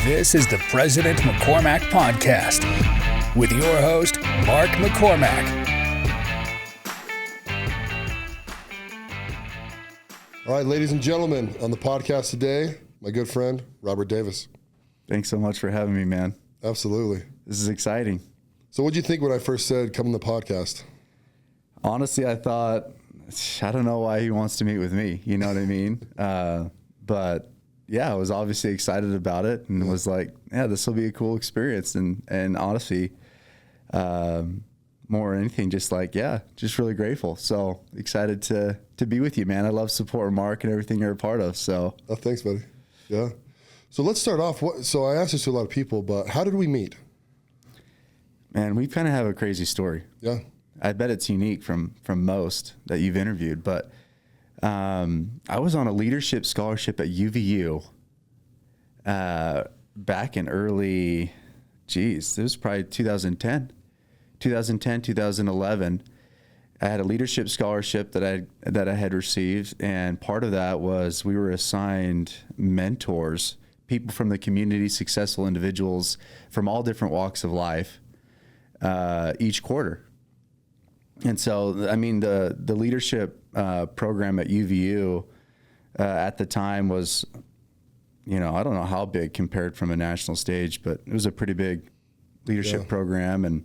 This is the President McCormack Podcast with your host, Mark McCormack. All right, ladies and gentlemen, on the podcast today, my good friend, Robert Davis. Thanks so much for having me, man. Absolutely. This is exciting. So what'd you think when I first said come on the podcast? Honestly, I thought, I don't know why he wants to meet with me. You know what I mean? But yeah, I was obviously excited about it and was like, yeah, this will be a cool experience. And honestly, more than anything, just like, yeah, just really grateful. So excited to be with you, man. I love supporting Mark and everything you're a part of. So Oh, thanks, buddy. Yeah. So let's start off. So I asked this to a lot of people, but how did we meet? Man, we kind of have a crazy story. Yeah. I bet it's unique from most that you've interviewed, but I was on a leadership scholarship at UVU back in early, it was probably 2010, 2011. I had a leadership scholarship that I had received, and part of that was we were assigned mentors, people from the community, successful individuals from all different walks of life, each quarter. And so, I mean, the leadership program at UVU at the time was, I don't know how big compared from a national stage, but it was a pretty big leadership program.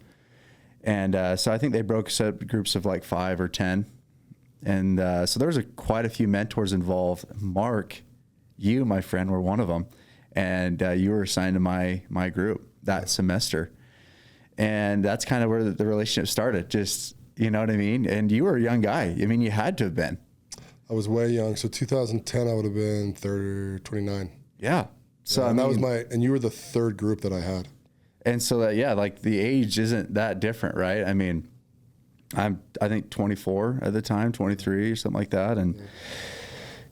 And so I think they broke us up groups of like 5 or 10. And so there was quite a few mentors involved. Mark, you, my friend, were one of them. And you were assigned to my group that semester. And that's kind of where the relationship started. Just, you know what I mean? And you were a young guy. I mean, you had to have been. I was way young. So 2010, I would have been 30 or 29. Yeah. So and that was and you were the third group that I had. And so like the age isn't that different, right? I mean, I think 24 at the time, 23 or something like that.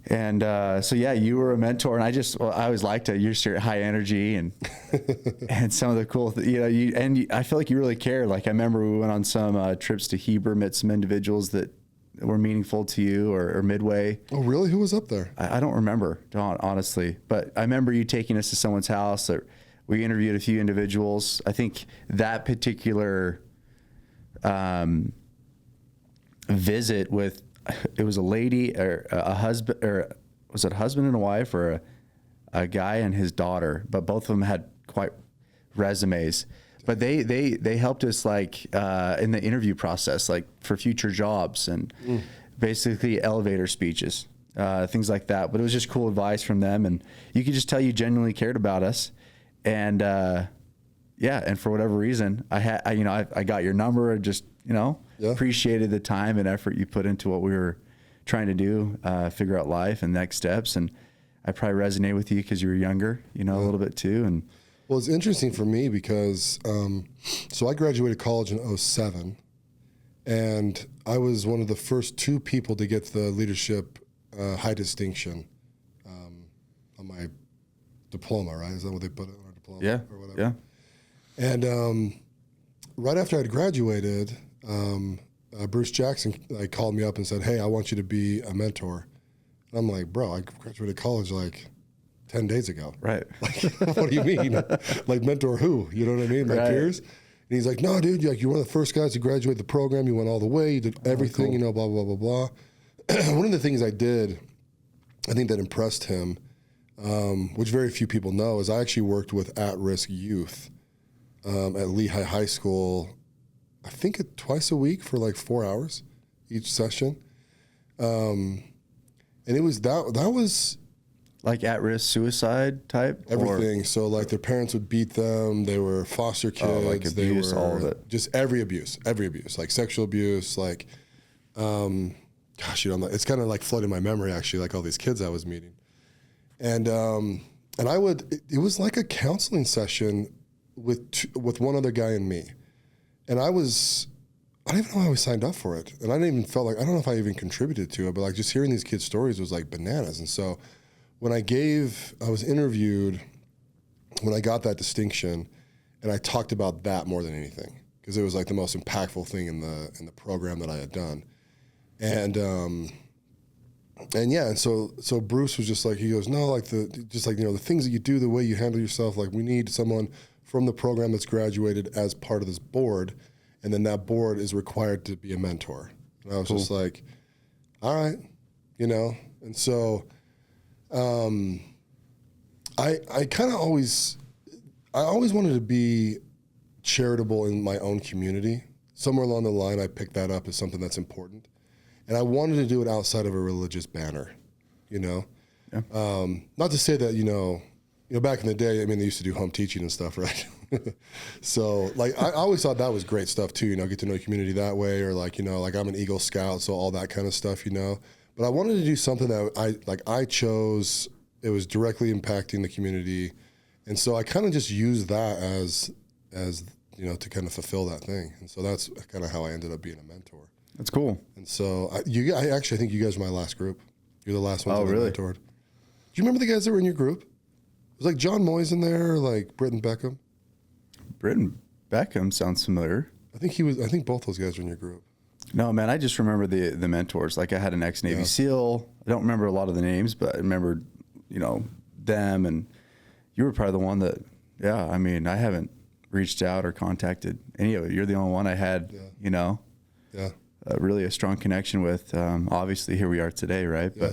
And so yeah, you were a mentor, and I always liked it. You're your high energy and some of the cool, I feel like you really care. Like I remember we went on some trips to Heber, met some individuals that were meaningful to you, or Midway. Oh, really? Who was up there? I don't remember, honestly, but I remember you taking us to someone's house. Or we interviewed a few individuals. I think that particular visit with. It was a lady or a husband, or was it a husband and a wife, or a guy and his daughter? But both of them had quite resumes. But they helped us like in the interview process, like for future jobs and basically elevator speeches, things like that. But it was just cool advice from them, and you could just tell you genuinely cared about us. And and for whatever reason, I got your number and just appreciated the time and effort you put into what we were trying to do, figure out life and next steps. And I probably resonate with you because you were younger, a little bit too. And well, it's interesting for me because, so I graduated college in 2007, and I was one of the first 2 people to get the leadership high distinction on my diploma, right? Is that what they put it on our diploma? Yeah. Or whatever. Yeah. And right after I'd graduated, Bruce Jackson called me up and said, "Hey, I want you to be a mentor." And I'm like, "Bro, I graduated college like 10 days ago." Right. Like, what do you mean? Like, mentor who? You know what I mean? My peers? And he's like, "No, dude, you're one of the first guys to graduate the program. You went all the way. You did everything, cool. Blah, blah, blah, blah." One of the things I did, I think that impressed him, which very few people know, is I actually worked with at-risk youth at Lehigh High School, I think twice a week for like 4 hours each session. And it was that was like at-risk suicide type? Everything. So like their parents would beat them. They were foster kids. Like abuse, they were all of it. Just every abuse, like sexual abuse, like, it's kind of like flooding my memory actually, like all these kids I was meeting. And it was like a counseling session with one other guy and me. And I don't even know how I signed up for it. And I don't know if I even contributed to it, but like just hearing these kids' stories was like bananas. And so when I was interviewed when I got that distinction, and I talked about that more than anything, because it was like the most impactful thing in the program that I had done. And And so Bruce was just like, he goes, no, like the things that you do, the way you handle yourself, like we need someone from the program that's graduated as part of this board, and then that board is required to be a mentor. And I was just like, all right, and so I always wanted to be charitable in my own community. Somewhere along the line, I picked that up as something that's important. And I wanted to do it outside of a religious banner, Yeah. Not to say that, back in the day, they used to do home teaching and stuff, right? So, like, I always thought that was great stuff, too, get to know your community that way, or, like, like I'm an Eagle Scout, so all that kind of stuff, But I wanted to do something that I chose, it was directly impacting the community. And so I kind of just used that as to kind of fulfill that thing. And so that's kind of how I ended up being a mentor. That's cool. And so I actually think you guys were my last group. You're the last ones that I mentored. Do you remember the guys that were in your group? It was like John Moyes in there, like Britton Beckham. Britton Beckham sounds familiar. I think both those guys were in your group. No, man, I just remember the mentors. Like I had an ex-Navy SEAL. I don't remember a lot of the names, but I remember, them, and you were probably the one that, I haven't reached out or contacted any of it. You're the only one I had, really a strong connection with. Obviously, here we are today, right? Yeah.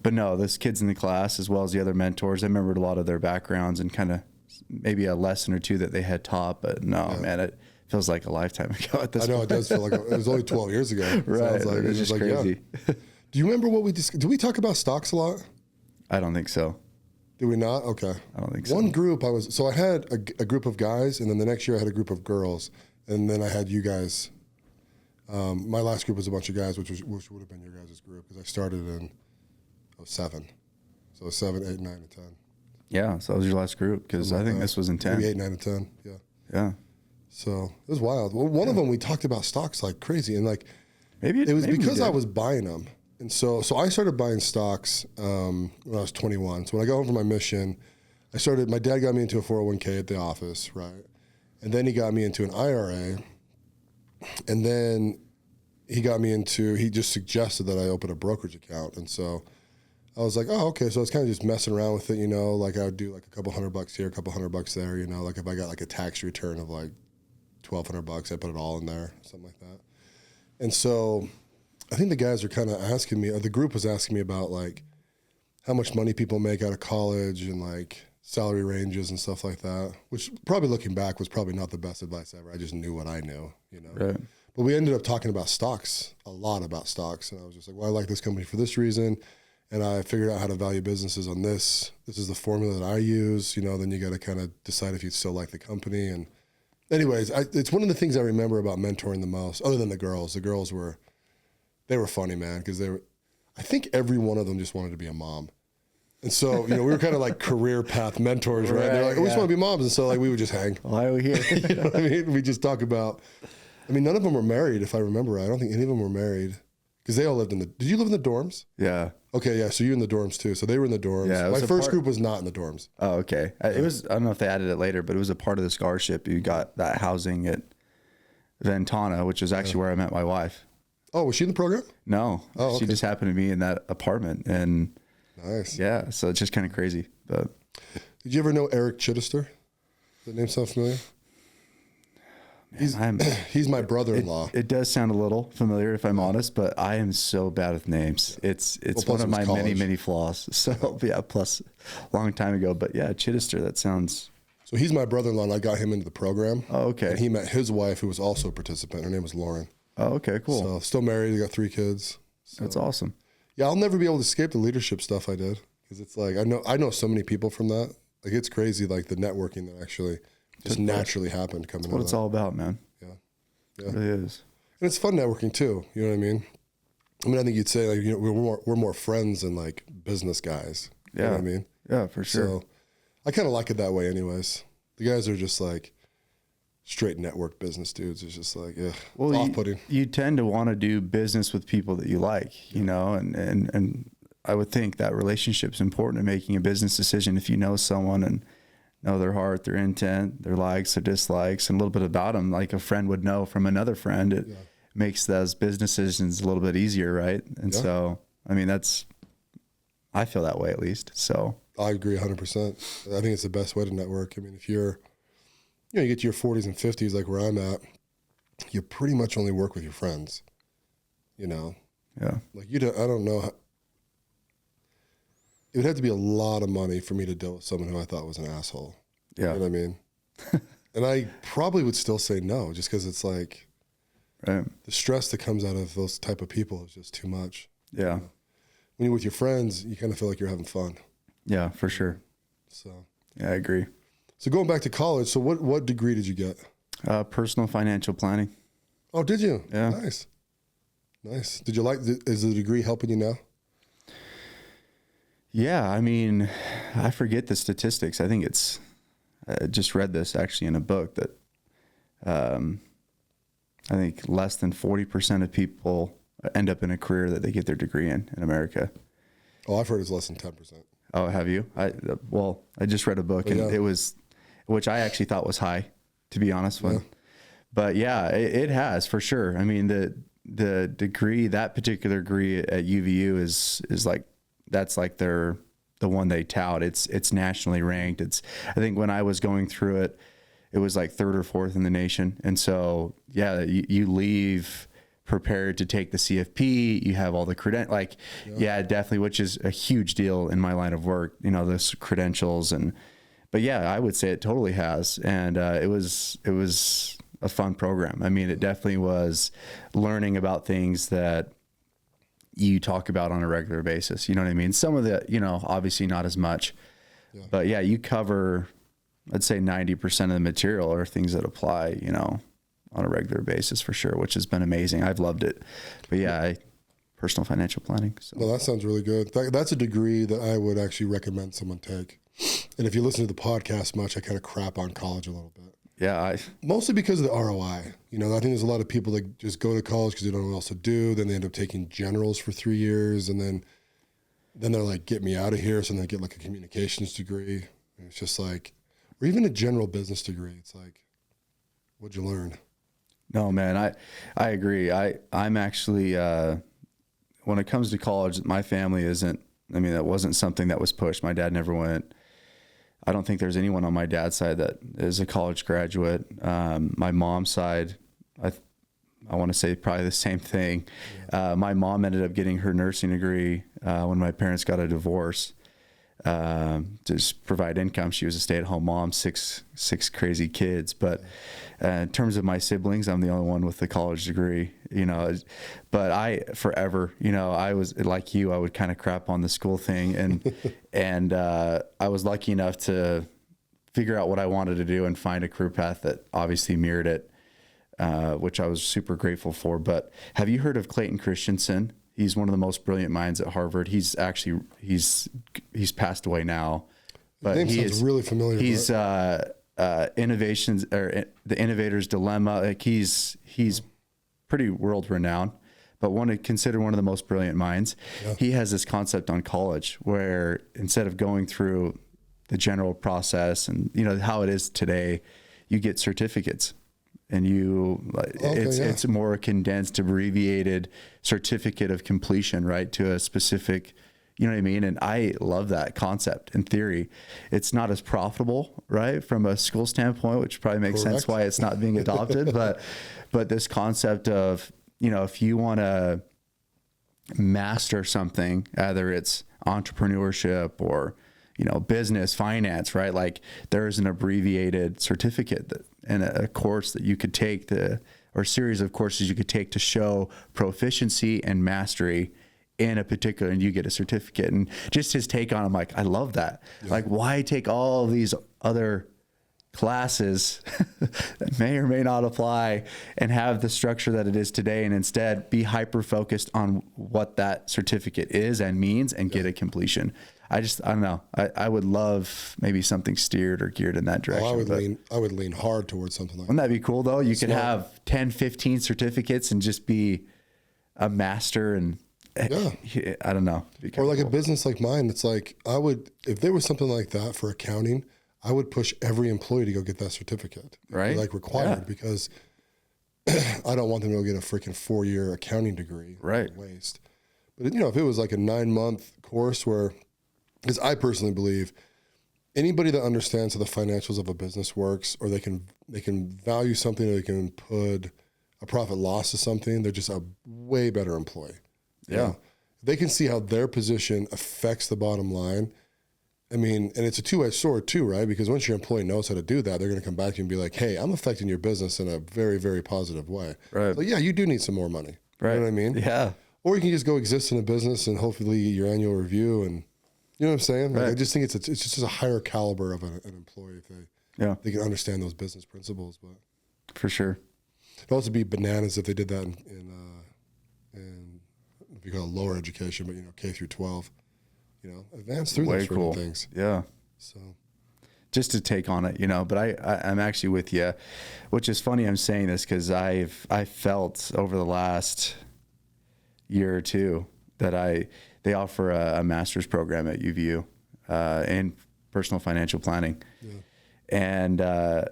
But no, those kids in the class, as well as the other mentors, I remembered a lot of their backgrounds and kind of maybe a lesson or two that they had taught. But no, man, it feels like a lifetime ago at this point. I know it does feel like it was only 12 years ago. Right. Like, it's just crazy. Yeah. Do you remember what we discussed? Did we talk about stocks a lot? I don't think so. Did we not? Okay. I don't think so. One group I had a group of guys, and then the next year I had a group of girls, and then I had you guys. My last group was a bunch of guys, which would have been your guys' group, because I started in 2007. So 7, 8, 9, and 10. Yeah, so that was your last group, because I think this was in 10. Maybe 8, 9, and 10, yeah. Yeah. So it was wild. Well, one of them, we talked about stocks like crazy, and like maybe it was because I was buying them. And so I started buying stocks when I was 21. So when I got home from my mission, my dad got me into a 401k at the office, right? And then he got me into an IRA. And then he just suggested that I open a brokerage account. And so I was like, oh, okay. So I was kind of just messing around with it, like I would do like a couple $100 here, a couple $100 there, like if I got like a tax return of like $1,200, I put it all in there, something like that. And so I think the guys are kind of asking me, or the group was asking me about like how much money people make out of college and like salary ranges and stuff like that, which probably looking back was probably not the best advice ever. I just knew what I knew, Right. But we ended up talking about stocks, a lot about stocks. And I was just like, well, I like this company for this reason. And I figured out how to value businesses on this. This is the formula that I use, then you got to kind of decide if you still like the company. And anyways, it's one of the things I remember about mentoring the most, other than the girls. The girls were funny, man, because I think every one of them just wanted to be a mom. And so, we were kind of like career path mentors, right? They're like, we just want to be moms. And so like we would just hang. Why are we here? You know what I mean? We just talk about, none of them were married, if I remember right. I don't think any of them were married because they all lived did you live in the dorms? Yeah. Okay, yeah. So you're in the dorms too. So they were in the dorms. Yeah, my first group was not in the dorms. Oh, okay. It was, I don't know if they added it later, but it was a part of the scholarship. You got that housing at Ventana, which is actually where I met my wife. Oh, was she in the program? No. Oh, okay. She just happened to be in that apartment. And nice. Yeah, so it's just kind of crazy. But did you ever know Eric Chittister? Does that name sound familiar? He's my brother-in-law. It does sound a little familiar, if I'm honest, but I am so bad with names. It's one of my many flaws. So yeah, plus a long time ago. But yeah, Chittister, that sounds. So he's my brother-in-law, and I got him into the program. Oh, okay. And he met his wife, who was also a participant. Her name was Lauren. Oh, okay, cool. So still married. They got 3 kids. So. That's awesome. Yeah, I'll never be able to escape the leadership stuff I did, because it's like I know so many people from that. Like it's crazy, like the networking that actually just naturally happened coming. That's what it's all about, man. Yeah, it really is. And it's fun networking too. You know what I mean? I think you'd say like we're more friends than like business guys. Yeah, you know what I mean? Yeah, for sure. So I kind of like it that way, anyways. The guys are just like straight network business dudes. It's just like, yeah, well, it's off-putting. You tend to want to do business with people that you like, and I would think that relationship's important in making a business decision. If you know someone and know their heart, their intent, their likes, their dislikes, and a little bit about them, like a friend would know from another friend, it makes those business decisions a little bit easier, right? And so, that's I feel that way at least. So I agree 100%. I think it's the best way to network. I mean, if you get to your 40s and 50s, like where I'm at, you pretty much only work with your friends, Yeah. Like I don't know. It would have to be a lot of money for me to deal with someone who I thought was an asshole. Yeah. You know what I mean? And I probably would still say no, just because it's like Right. the stress that comes out of those type of people is just too much. Yeah. When you're with your friends, you kind of feel like you're having fun. Yeah, for sure. So, Yeah, I agree. so going back to college, so what degree did you get? Personal financial planning. Oh, did you? Yeah. Nice. Did you like, is the degree helping you now? Yeah. I mean, I forget the statistics. I think I just read this actually in a book that, I think less than 40% of people end up in a career that they get their degree in America. Oh, I've heard it's less than 10%. Oh, have you? I just read a book and it was, which I actually thought was high, to be honest with. But yeah, it has for sure. I mean, the degree, that particular degree at UVU is like, that's like the one they tout. It's nationally ranked. I think when I was going through it, it was like third or fourth in the nation. And so, yeah, you leave prepared to take the CFP. You have all the definitely, which is a huge deal in my line of work, those credentials. But yeah, I would say it totally has. And it was a fun program. I mean, it definitely was learning about things that you talk about on a regular basis. You know what I mean? Some of the, obviously not as much, but yeah, you cover, I'd say 90% of the material are things that apply, on a regular basis for sure, which has been amazing. I've loved it. But yeah, personal financial planning. So. Well, that sounds really good. That's a degree that I would actually recommend someone take. And if you listen to the podcast much, I kind of crap on college a little bit. Yeah. Mostly because of the ROI. I think there's a lot of people that just go to college because they don't know what else to do. Then they end up taking generals for 3 years. And then they're like, get me out of here. So then they get like a communications degree. And it's just like, or even a general business degree. It's like, what'd you learn? No, man, I agree. I'm actually, when it comes to college, my family that wasn't something that was pushed. My dad never went. I don't think there's anyone on my dad's side that is a college graduate. My mom's side, I want to say probably the same thing. My mom ended up getting her nursing degree when my parents got a divorce. To just provide income. She was a stay-at-home mom, six crazy kids. But in terms of my siblings, I'm the only one with the college degree, but I forever, I was like you, I would kind of crap on the school thing. And I was lucky enough to figure out what I wanted to do and find a career path that obviously mirrored it, which I was super grateful for. But have you heard of Clayton Christensen? He's one of the most brilliant minds at Harvard. He's passed away now, but name sounds really familiar. He's innovations or the innovator's dilemma. Like he's pretty world renowned, but considered one of the most brilliant minds. Yeah. He has this concept on college where instead of going through the general process and how it is today, you get certificates. And it's a more condensed, abbreviated certificate of completion, right? To a specific, you know what I mean? And I love that concept in theory. It's not as profitable, right? From a school standpoint, which probably makes sense why it's not being adopted. but this concept of, if you want to master something, either it's entrepreneurship or, business, finance, right? Like there's an abbreviated certificate and a course that you could take or a series of courses you could take to show proficiency and mastery in a particular, and you get a certificate. And just his take on it, I'm like, I love that. Yeah. Like, why take all these other classes that may or may not apply and have the structure that it is today, and instead be hyper focused on what that certificate is and means and get a completion. I don't know. I would love maybe something steered or geared in that direction. Well, I would lean hard towards something like that. Wouldn't that be cool though? You could have 10, 15 certificates and just be a master and I don't know. Or like a business like mine. It's like, if there was something like that for accounting, I would push every employee to go get that certificate. Right. Like required because I don't want them to go get a freaking 4-year accounting degree. Right. Waste. But if it was like a 9-month course where Because I personally believe anybody that understands how the financials of a business works, or they can value something, or they can put a profit loss to something, they're just a way better employee. Yeah. know? They can see how their position affects the bottom line. I mean, and it's a two-edged sword too, right? Because once your employee knows how to do that, they're going to come back to you and be like, hey, I'm affecting your business in a very, very positive way. Right. So yeah, you do need some more money. Right. You know what I mean? Yeah. Or you can just go exist in a business and hopefully your annual review, and you know what I'm saying? Like, Right. I just think it's just a higher caliber of an employee if they can understand those business principles. But For sure. it'd also be bananas if they did that in if you call it lower education, but K through 12, advance through those sort of things. Yeah. So Just to take on it, but I'm actually with you, which is funny. I'm saying this because I felt over the last year or two that they offer a master's program at UVU in personal financial planning. Yeah. And, I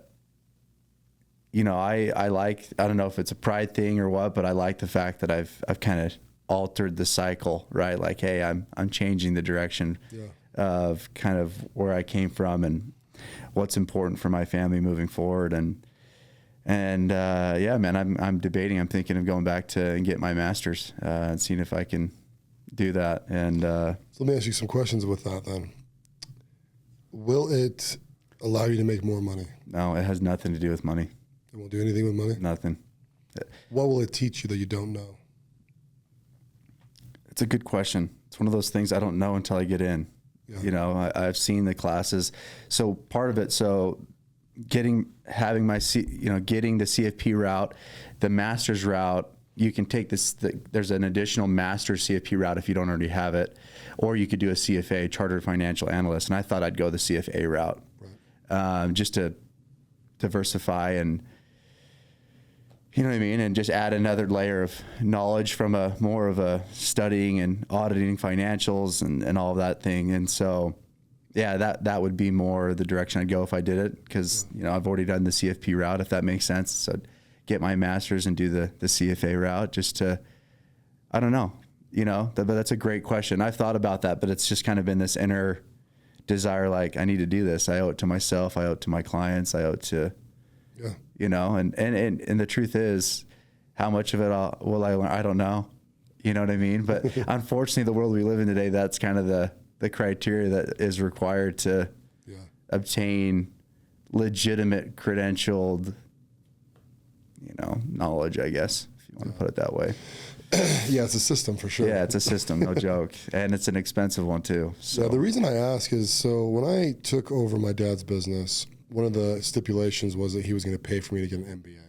don't know if it's a pride thing or what, but I like the fact that I've kind of altered the cycle, right? Like, hey, I'm changing the direction of kind of where I came from and what's important for my family moving forward. And yeah, man, I'm debating. I'm thinking of going back and get my master's and seeing if I can do that. And so let me ask you some questions with that then. Will it allow you to make more money? No, it has nothing to do with money. It won't do anything with money? Nothing. What will it teach you that you don't know? It's a good question. It's one of those things I don't know until I get in. Yeah. I've seen the classes. So part of it, getting the CFP route, the master's route, you can take this, there's an additional master's CFP route if you don't already have it, or you could do a CFA, Chartered Financial Analyst. And I thought I'd go the CFA route, right. Just to diversify and, you know what I mean? And just add another layer of knowledge from more of a studying and auditing financials and all of that thing. And so, yeah, that would be more the direction I'd go if I did it. Cause I've already done the CFP route, if that makes sense. So I'd get my master's and do the CFA route just to, I don't know, but that's a great question. I've thought about that, but it's just kind of been this inner desire. Like, I need to do this. I owe it to myself. I owe it to my clients. I owe it to, and the truth is, how much of it will I learn? I don't know. You know what I mean? But unfortunately, the world we live in today, that's kind of the criteria that is required to obtain legitimate credentialed, knowledge, I guess, if you want to put it that way. Yeah, it's a system for sure. Yeah, it's a system, no joke. And it's an expensive one too. So the reason I ask is, so when I took over my dad's business, one of the stipulations was that he was going to pay for me to get an MBA.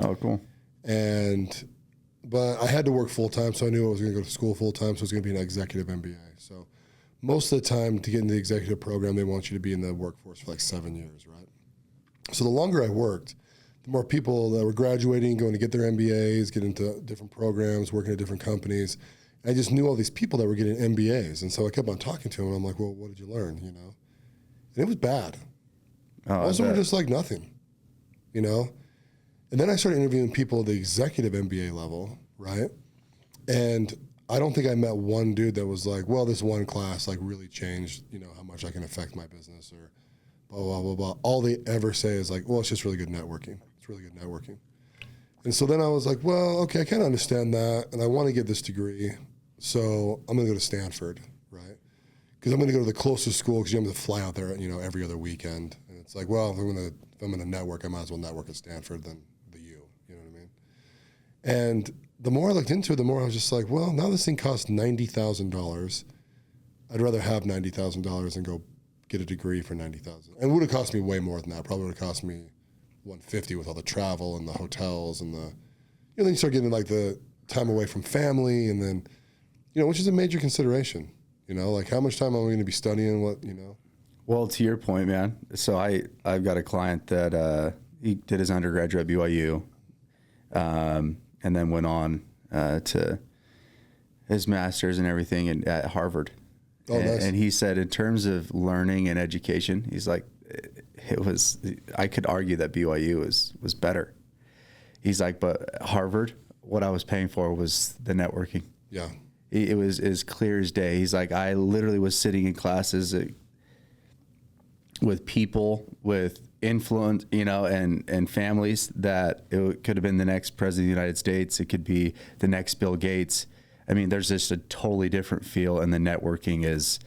Oh, cool. But I had to work full time, so I knew I was going to go to school full time, so it was going to be an executive MBA. So most of the time to get into the executive program, they want you to be in the workforce for like 7 years, right? So the longer I worked, the more people that were graduating, going to get their MBAs, get into different programs, working at different companies. I just knew all these people that were getting MBAs. And so I kept on talking to them, and I'm like, well, what did you learn, And it was bad. Most of them were just like nothing, And then I started interviewing people at the executive MBA level, right? And I don't think I met one dude that was like, well, this one class like really changed, how much I can affect my business or blah, blah, blah, blah. All they ever say is like, well, it's just really good networking. It's really good networking. And so then I was like, well, okay, I kind of understand that. And I want to get this degree. So I'm going to go to Stanford, right? Because I'm going to go to the closest school because you have to fly out there, every other weekend. And it's like, well, if I'm going to network, I might as well network at Stanford than the U. You know what I mean? And the more I looked into it, the more I was just like, well, now this thing costs $90,000. I'd rather have $90,000 than go get a degree for $90,000. And it would have cost me way more than that. Probably would have cost me $150 with all the travel and the hotels and then you start getting like the time away from family and then, which is a major consideration. Like how much time am I going to be studying what. Well, to your point, man. So I've got a client that he did his undergraduate at BYU, and then went on to his master's and everything at Harvard. Oh, nice. And he said, in terms of learning and education, he's like, I could argue that BYU was better. He's like, but Harvard, what I was paying for was the networking. Yeah. It was as clear as day. He's like, I literally was sitting in classes with people with influence, and families that it could have been the next president of the United States. It could be the next Bill Gates. I mean, there's just a totally different feel, and the networking is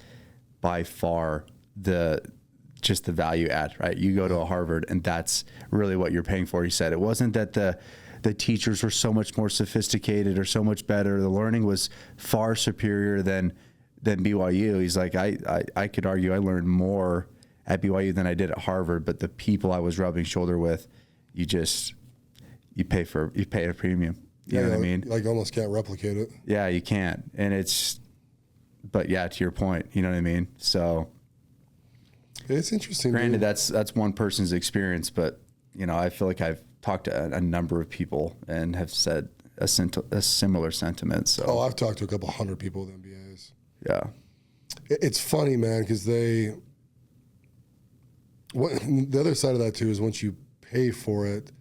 by far the value add, right? You go to a Harvard, and that's really what you're paying for. He said it wasn't that the teachers were so much more sophisticated or so much better. The learning was far superior than BYU. He's like, I could argue I learned more at BYU than I did at Harvard, but the people I was rubbing shoulder with, you pay a premium. You know what I mean? Like almost can't replicate it. Yeah, you can't. And but yeah, to your point, you know what I mean? So it's interesting. Granted, that's one person's experience, but I feel like I've talked to a number of people and have said a similar sentiment. So I've talked to a couple hundred people with MBAs. Yeah. It's funny, man, because the other side of that too is once you pay for it,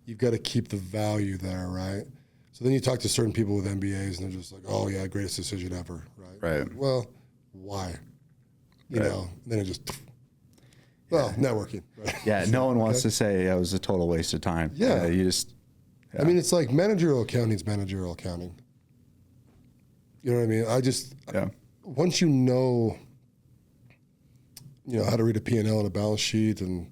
you've got to keep the value there, right? So then you talk to certain people with MBAs and they're just like, oh yeah, greatest decision ever, right? Right. Well, why? You know, and then it just, networking. Right? Yeah, no one wants to say it was a total waste of time. Yeah. You just, I mean, it's like managerial accounting is managerial accounting. You know what I mean? Once you know how to read a P&L and a balance sheet and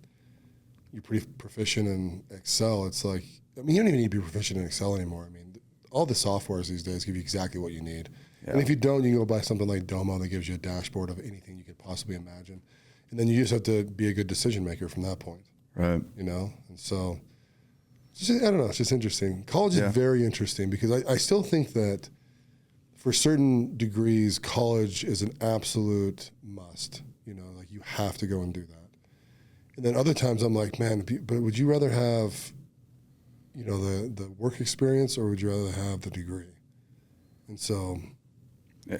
you're pretty proficient in Excel, it's like, I mean, you don't even need to be proficient in Excel anymore. I mean, all the softwares these days give you exactly what you need. Yeah. And if you don't, you can go buy something like Domo that gives you a dashboard of anything you could possibly imagine. And then you just have to be a good decision maker from that point. Right. And so, I don't know, it's just interesting. College is very interesting because I still think that for certain degrees, college is an absolute must. Like you have to go and do that. And then other times I'm like, man, but would you rather have, the work experience or would you rather have the degree? And so.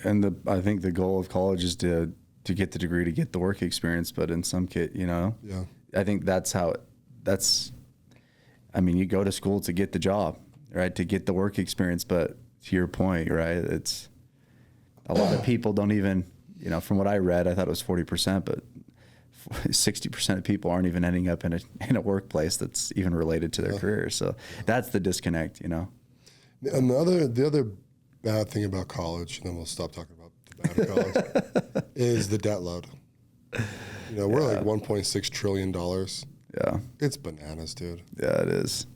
And I think the goal of college is to get the degree to get the work experience. But in some case, I think I mean, you go to school to get the job, right? To get the work experience. But to your point, right? It's a lot of people don't even, from what I read, I thought it was 40%, but 60% of people aren't even ending up in a workplace that's even related to their career. So that's the disconnect, And the other bad thing about college, and then we'll stop talking about the bad of college, is the debt load. We're like $1.6 trillion. Yeah. It's bananas, dude. Yeah, it is.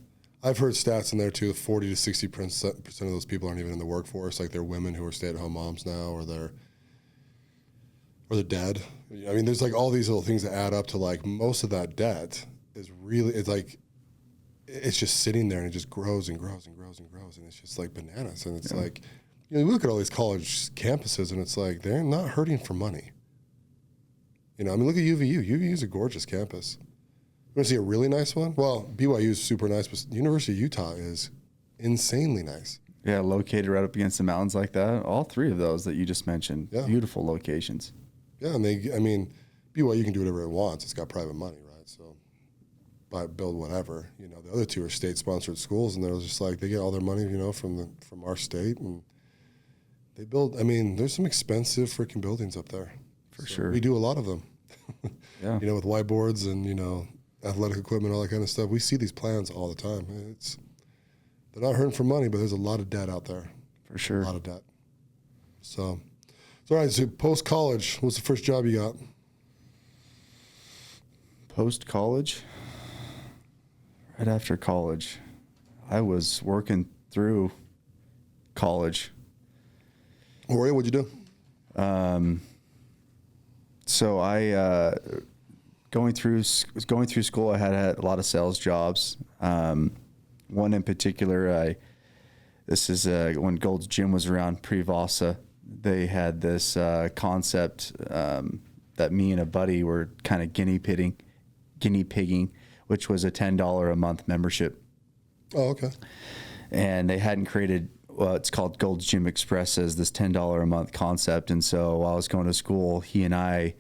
I've heard stats in there too. 40 to 60% of those people aren't even in the workforce. Like they're women who are stay-at-home moms now, or they're dead. I mean, there's like all these little things that add up to like most of that debt is really, it's just sitting there and it just grows and grows and grows and grows. And it's just like bananas. And it's like, you look at all these college campuses and it's like, they're not hurting for money. I mean, look at UVU. UVU is a gorgeous campus. You want to see a really nice one? Well, BYU is super nice, but University of Utah is insanely nice. Yeah, located right up against the mountains like that. All three of those that you just mentioned, beautiful locations. Yeah, and BYU can do whatever it wants. It's got private money, right? So build whatever. The other two are state-sponsored schools, and they're just like, they get all their money, from our state, and they build. I mean, there's some expensive freaking buildings up there. For sure. We do a lot of them. Yeah. With whiteboards and, athletic equipment, all that kind of stuff. We see these plans all the time. They're not hurting for money, but there's a lot of debt out there. For sure. A lot of debt. So all right, so post-college, what's the first job you got? Post-college? Right after college, I was working through college. What'd you do? So I going through school, I had a lot of sales jobs. One in particular, this is when Gold's Gym was around, pre-Vasa. They had this concept that me and a buddy were kind of guinea pigging, which was a $10 a month membership. Oh, okay. And they hadn't created it's called Gold's Gym Express as this $10 a month concept. And so while I was going to school, he and I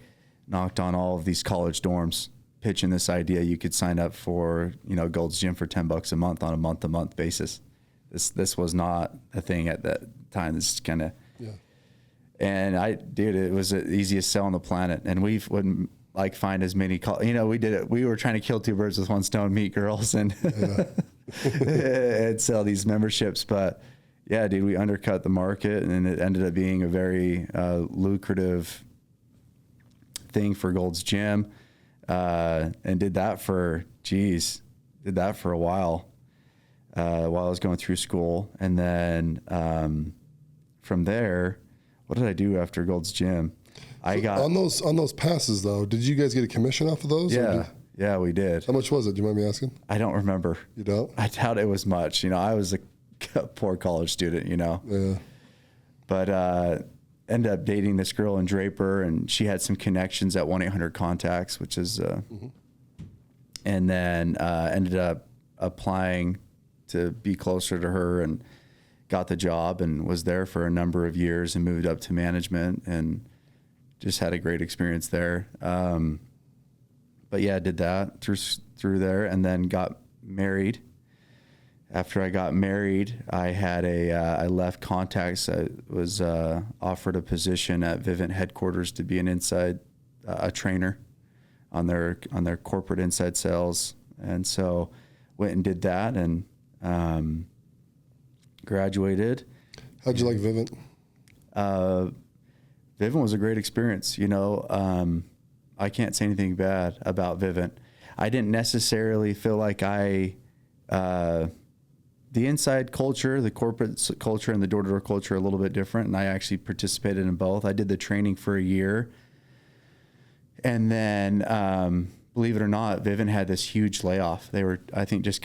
knocked on all of these college dorms, pitching this idea you could sign up for, Gold's Gym for $10 a month on a month-to-month basis. This was not a thing at that time. This is kind of And dude, it was the easiest sell on the planet. And we wouldn't like find as many, we did it. We were trying to kill two birds with one stone, meet girls and, and sell these memberships. But yeah, dude, we undercut the market, and it ended up being a very lucrative thing for Gold's Gym. And did that for a while I was going through school. And then from there, what did I do after Gold's Gym? I got on those passes though. Did you guys get a commission off of those? Yeah, we did. How much was it? Do you mind me asking? I don't remember. You don't? I doubt it was much. I was a poor college student. Yeah. But ended up dating this girl in Draper, and she had some connections at 1-800-CONTACTS, which is, and then ended up applying to be closer to her, and got the job, and was there for a number of years, and moved up to management, and just had a great experience there. But yeah, did that through there, and then got married. After I got married, I had I left Contacts. I was offered a position at Vivint headquarters to be a trainer on their corporate inside sales. And so went and did that, and graduated. How'd you like Vivint? Vivint was a great experience. I can't say anything bad about Vivint. I didn't necessarily feel like the inside culture, the corporate culture, and the door-to-door culture are a little bit different, and I actually participated in both. I did the training for a year, and then, believe it or not, Vivint had this huge layoff. They were, I think, just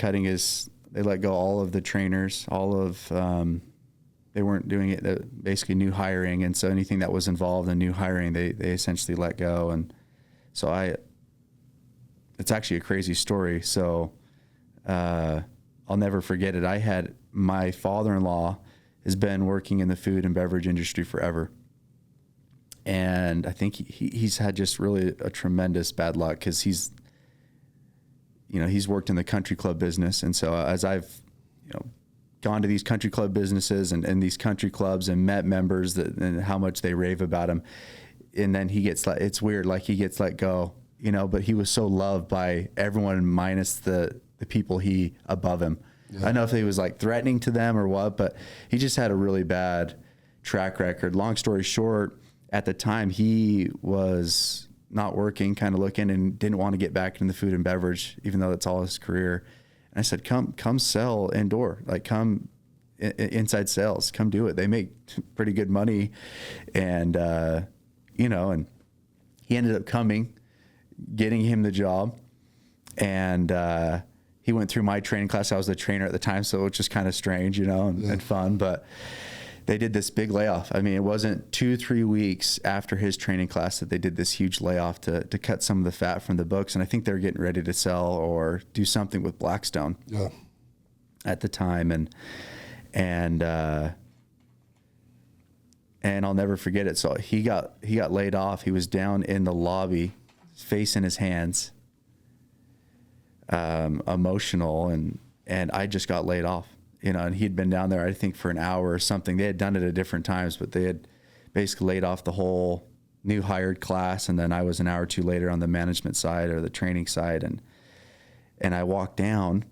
they let go all of the trainers, they weren't doing it, basically new hiring, and so anything that was involved in new hiring, they essentially let go. And so it's actually a crazy story. So, I'll never forget it. I had my father-in-law has been working in the food and beverage industry forever. And I think he's had just really a tremendous bad luck, because he's worked in the country club business. And so as I've, gone to these country club businesses and these country clubs and met members and how much they rave about him. And then it's weird, like he gets let go, but he was so loved by everyone minus the people above him. Yeah. I don't know if he was like threatening to them or what, but he just had a really bad track record. Long story short, at the time he was not working, kind of looking, and didn't want to get back into the food and beverage, even though that's all his career. And I said, come sell indoor, like come inside sales, come do it. They make pretty good money. And, and he ended up getting him the job. And, he went through my training class. I was the trainer at the time, so it was just kind of strange, and fun. But they did this big layoff. I mean, it wasn't 2-3 weeks after his training class that they did this huge layoff to cut some of the fat from the books. And I think they were getting ready to sell or do something with Blackstone at the time. And I'll never forget it. So he got laid off. He was down in the lobby, face in his hands, emotional, and I just got laid off, and he'd been down there, I think, for an hour or something. They had done it at different times, but they had basically laid off the whole new hired class. And then I was an hour or two later on the management side or the training side. And I walked down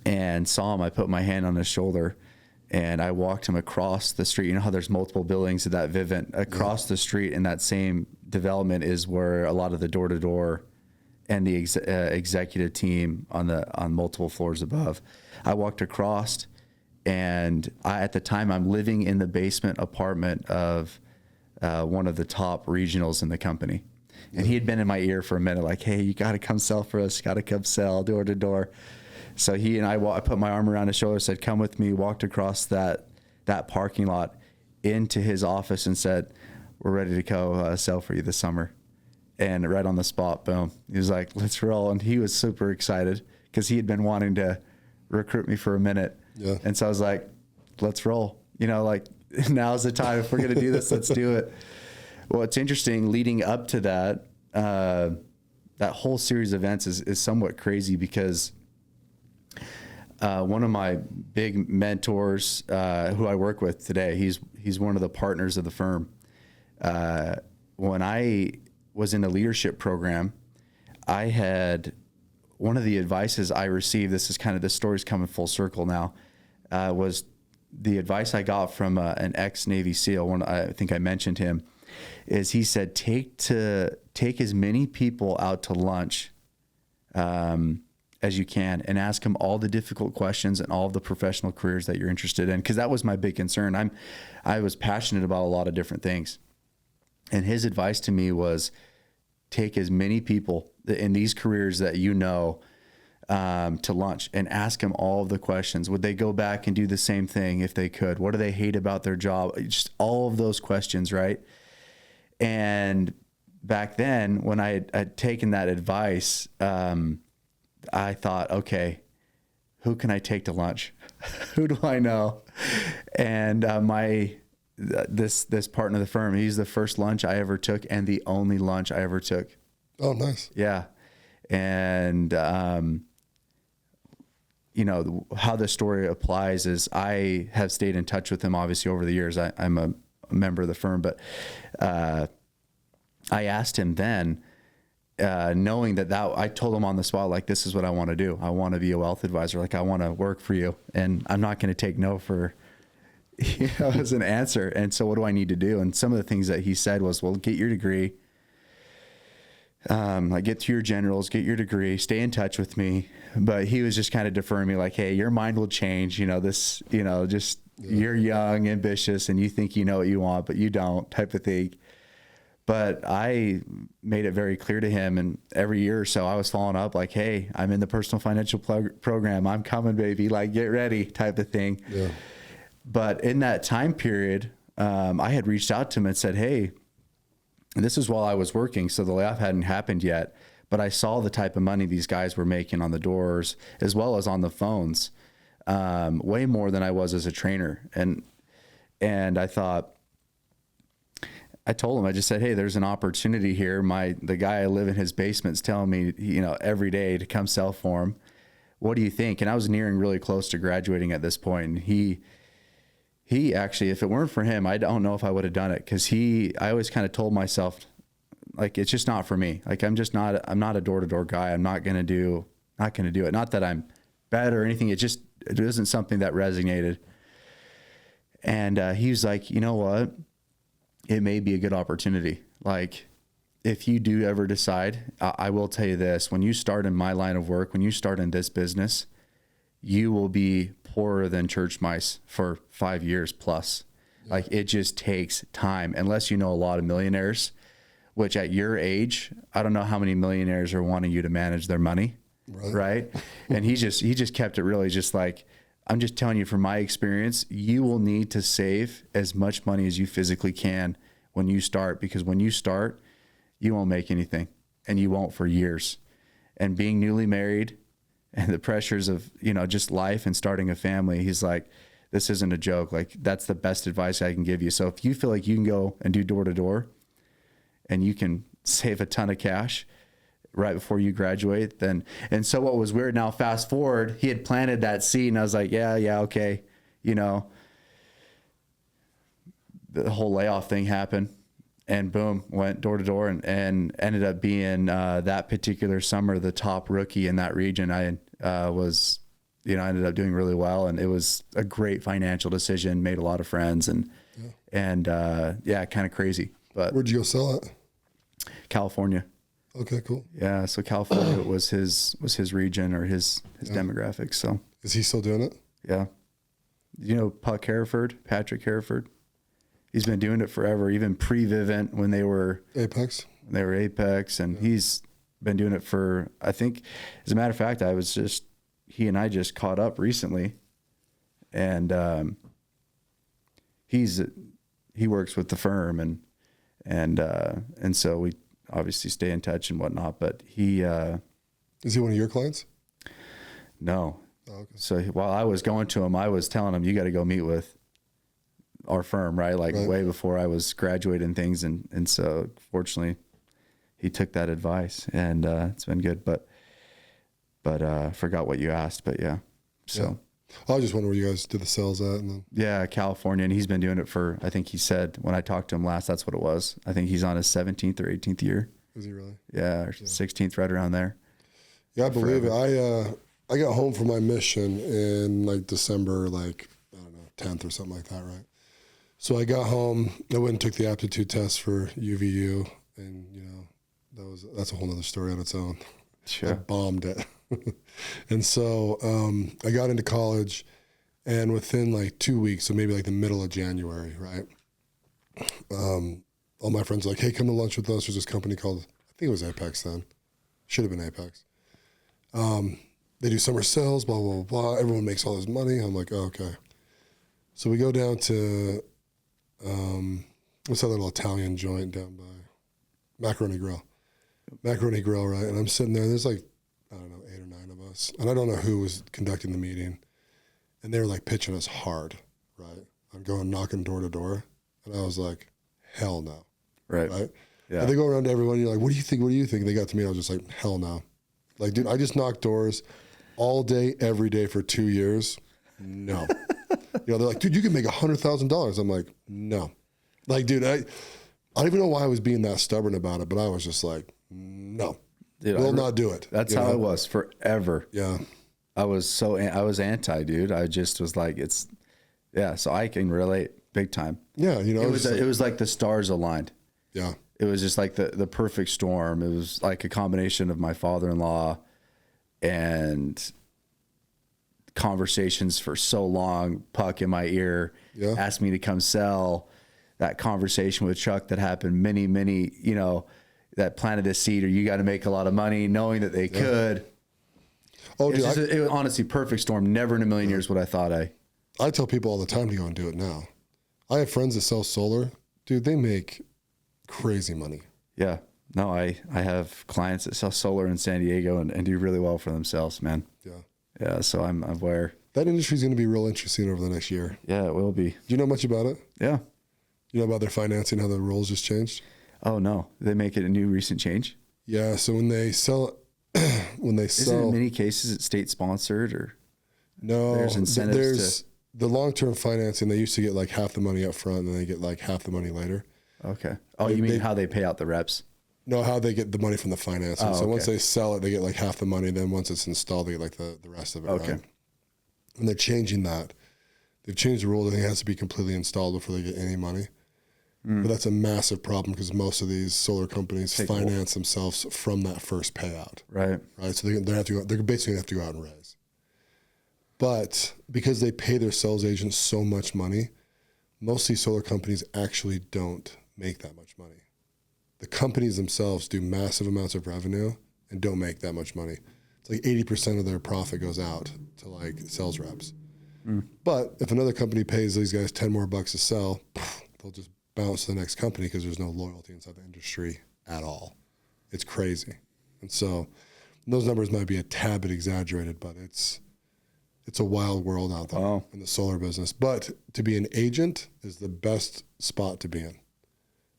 and saw him. I put my hand on his shoulder and I walked him across the street. You know how there's multiple buildings at that Vivint? Across the street in that same development is where a lot of the door-to-door and the executive team on multiple floors above. I walked across, and at the time I'm living in the basement apartment of one of the top regionals in the company. And he had been in my ear for a minute, like, hey, you got to come sell for us. Got to come sell door to door. So he and I put my arm around his shoulder, said, come with me, walked across that parking lot into his office and said, we're ready to go sell for you this summer. And right on the spot, boom, he was like, let's roll. And he was super excited because he had been wanting to recruit me for a minute. Yeah. And so I was like, let's roll. Like, now's the time. If we're going to do this, let's do it. Well, it's interesting, leading up to that, that whole series of events is somewhat crazy because one of my big mentors, who I work with today, he's one of the partners of the firm. When I was in a leadership program, I had one of the advices I received. This is kind of, the story's coming full circle now. Was the advice I got from an ex-Navy SEAL. I think I mentioned him. Is he said, take as many people out to lunch as you can, and ask them all the difficult questions and all of the professional careers that you're interested in. Because that was my big concern. I was passionate about a lot of different things. And his advice to me was, take as many people in these careers that you know to lunch and ask them all of the questions. Would they go back and do the same thing if they could? What do they hate about their job? Just all of those questions, right? And back then, when I had taken that advice, I thought, okay, who can I take to lunch? Who do I know? And this partner of the firm, he's the first lunch I ever took and the only lunch I ever took. Oh, nice. Yeah. And, how this story applies is I have stayed in touch with him, obviously, over the years. I'm a member of the firm, but I asked him then, knowing that I told him on the spot, like, this is what I want to do. I want to be a wealth advisor. Like, I want to work for you, and I'm not going to take no for, as an answer. And so what do I need to do? And some of the things that he said was, well, get your degree, like get to your generals, get your degree, stay in touch with me. But he was just kind of deferring me, like, hey, your mind will change, you're young, ambitious, and you think you know what you want, but you don't, type of thing. But I made it very clear to him, and every year or so I was following up, like, hey, I'm in the personal financial program. I'm coming, baby. Like, get ready, type of thing. Yeah. But in that time period, I had reached out to him and said, hey, and this is while I was working, so the layoff hadn't happened yet, but I saw the type of money these guys were making on the doors as well as on the phones, way more than I was as a trainer. And I thought, I told him, I just said, hey, there's an opportunity here. The guy I live in his basement's telling me, every day to come sell for him. What do you think? And I was nearing really close to graduating at this point. And he actually, if it weren't for him, I don't know if I would have done it. Cause I always kind of told myself, like, it's just not for me. Like, I'm not a door-to-door guy. I'm not going to do it. Not that I'm bad or anything. It isn't something that resonated. And he was like, you know what? It may be a good opportunity. Like, if you do ever decide, I will tell you this, when you start in my line of work, when you start in this business, you will be poorer than church mice for 5 years plus. Yeah. Like, it just takes time, unless you know a lot of millionaires, which at your age, I don't know how many millionaires are wanting you to manage their money. Right. And he just kept it really just like, I'm just telling you from my experience, you will need to save as much money as you physically can when you start, because when you start, you won't make anything, and you won't for years. And being newly married and the pressures of, just life and starting a family, he's like, this isn't a joke. Like, that's the best advice I can give you. So if you feel like you can go and do door to door and you can save a ton of cash right before you graduate, then, and so what was weird, now fast forward, he had planted that seed, and I was like, yeah, okay. The whole layoff thing happened, and boom, went door to door and ended up being, that particular summer, the top rookie in that region. I ended up doing really well, and it was a great financial decision, made a lot of friends, and kind of crazy. But where'd you go sell it? California. Okay, cool. Yeah, so California was his region, or his demographics. So is he still doing it? Yeah. Patrick Hereford. He's been doing it forever, even pre-Vivint, when they were Apex. And he's been doing it for, I think, as a matter of fact, he and I just caught up recently, and he works with the firm, and so we obviously stay in touch and whatnot, but is he one of your clients? No. Oh, okay. So while I was going to him, I was telling him, you got to go meet with our firm, right? Like, way before I was graduating things. And so fortunately he took that advice, and it's been good, but forgot what you asked, but yeah. So I was just wondering where you guys did the sales at. And then, yeah, California. And he's been doing it for, I think he said when I talked to him last, that's what it was. I think he's on his 17th or 18th year. is he really? Yeah. Or 16th, right around there. Yeah, I believe it. I got home from my mission in like December, like, I don't know, 10th or something like that, right? So I got home, I went and took the aptitude test for UVU, and, you know, that's a whole nother story on its own. Sure. I bombed it. And so I got into college, and within like 2 weeks, so maybe like the middle of January, right? All my friends were like, hey, come to lunch with us. There's this company called, I think it was Apex then. Should have been Apex. They do summer sales, blah, blah, blah. Everyone makes all this money. I'm like, oh, okay. So we go down to, what's that little Italian joint down by Macaroni Grill? Macaroni Grill, right? And I'm sitting there. There's like, I don't know, 8 or 9 of us. And I don't know who was conducting the meeting. And they were like pitching us hard, right? I'm going knocking door to door. And I was like, hell no. Right. Right? Yeah. And they go around to everyone. And you're like, what do you think? What do you think? And they got to me. I was just like, hell no. Like, dude, I just knocked doors all day, every day for 2 years. No. You know, they're like, dude, you can make $100,000. I'm like, no. Like, dude, I don't even know why I was being that stubborn about it, but I was just like, no. Dude, will not do it. That's how it was forever. Yeah. I was anti, dude. I just was like, so I can relate big time. Yeah. You know, It was like the stars aligned. yeah. It was just like the perfect storm. It was like a combination of my father-in-law and conversations for so long, Puck in my ear, asked me to come sell. That conversation with Chuck that happened many, you know, that planted a seed, or you got to make a lot of money, knowing that they could. Oh, dude, It was honestly perfect storm. Never in a million years would I thought I tell people all the time to go and do it now. I have friends that sell solar. Dude, they make crazy money. Yeah. No, I have clients that sell solar in San Diego and do really well for themselves, man. Yeah. Yeah. So I'm aware. That industry is going to be real interesting over the next year. Yeah, it will be. Do you know much about it? Yeah. You know about their financing, how the rules just changed? Oh no, they make it a new recent change. Yeah. So when they sell, Isn't it in many cases it's state sponsored or? No, There's incentives the long-term financing. They used to get like half the money up front, and they get like half the money later. Okay. Oh, you mean how they pay out the reps? No, how they get the money from the financing. Oh, so okay. once they sell it, they get like half the money. Then once it's installed, they get like the rest of it. Okay. Right? And they're changing that. They've changed the rule. I think it has to be completely installed before they get any money. But that's a massive problem because most of these solar companies finance themselves from that first payout. Right. Right. So they're basically going to have to go out and raise. But because they pay their sales agents so much money, most of these solar companies actually don't make that much money. The companies themselves do massive amounts of revenue and don't make that much money. It's like 80% of their profit goes out to like sales reps. But if another company pays these guys 10 more bucks to sell, they'll just bounce to the next company because there's no loyalty inside the industry at all. It's crazy. And so those numbers might be a tad bit exaggerated, but it's a wild world out there in the solar business. But to be an agent is the best spot to be in.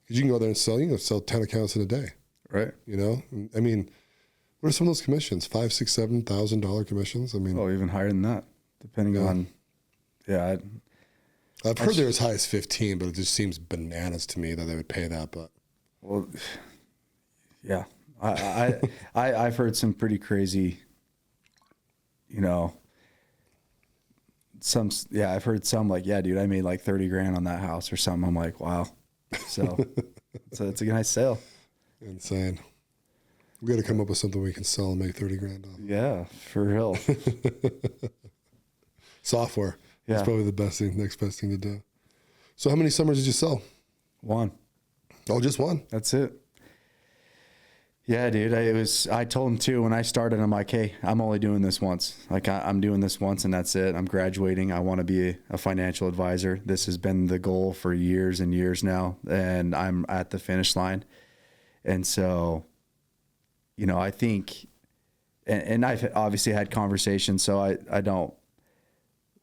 Because you can go there and sell 10 accounts in a day. Right. You know? I mean, what are some of those commissions? $5,000, $6,000, $7,000 commissions? I mean, Oh, even higher than that, depending on. Yeah. I've heard they're as high as 15, but it just seems bananas to me that they would pay that. But Well, yeah. I've heard some pretty crazy, you know, I've heard some like, yeah, dude, I made like 30 grand on that house or something. I'm like, wow. So it's a nice sale. insane. We got to come up with something we can sell and make 30 grand off. Yeah, for real. Software. Yeah. That's probably the next best thing to do. So how many summers did you sell? One. Oh, just one? That's it. Yeah, dude. I told him too when I started. I'm like, hey, I'm only doing this once. Like I'm doing this once and that's it. I'm graduating. I want to be a financial advisor. This has been the goal for years and years now, and I'm at the finish line. And so, you know, I think, and I've obviously had conversations, so I don't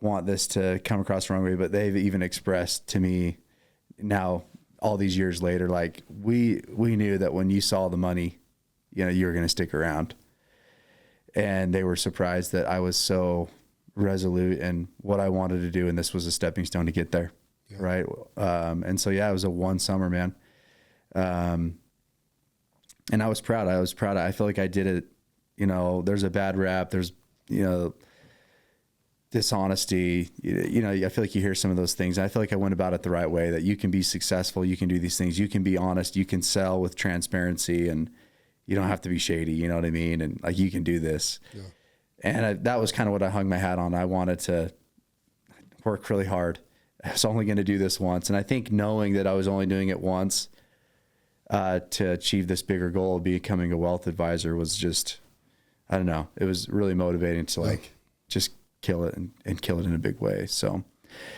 want this to come across the wrong way, but they've even expressed to me now, all these years later, like we knew that when you saw the money, you know, you were going to stick around. And they were surprised that I was so resolute in what I wanted to do, and this was a stepping stone to get there. Yeah. Right. And so, yeah, it was a one summer, man. And I was proud. I feel like I did it. You know, there's a bad rap. There's, you know, dishonesty. You know, I feel like you hear some of those things. I feel like I went about it the right way, that you can be successful. You can do these things. You can be honest. You can sell with transparency, and you don't have to be shady. You know what I mean? And like, you can do this. Yeah. And that was kind of what I hung my hat on. I wanted to work really hard. I was only going to do this once. And I think knowing that I was only doing it once to achieve this bigger goal of becoming a wealth advisor was just, I don't know, it was really motivating to like just kill it and kill it in a big way. So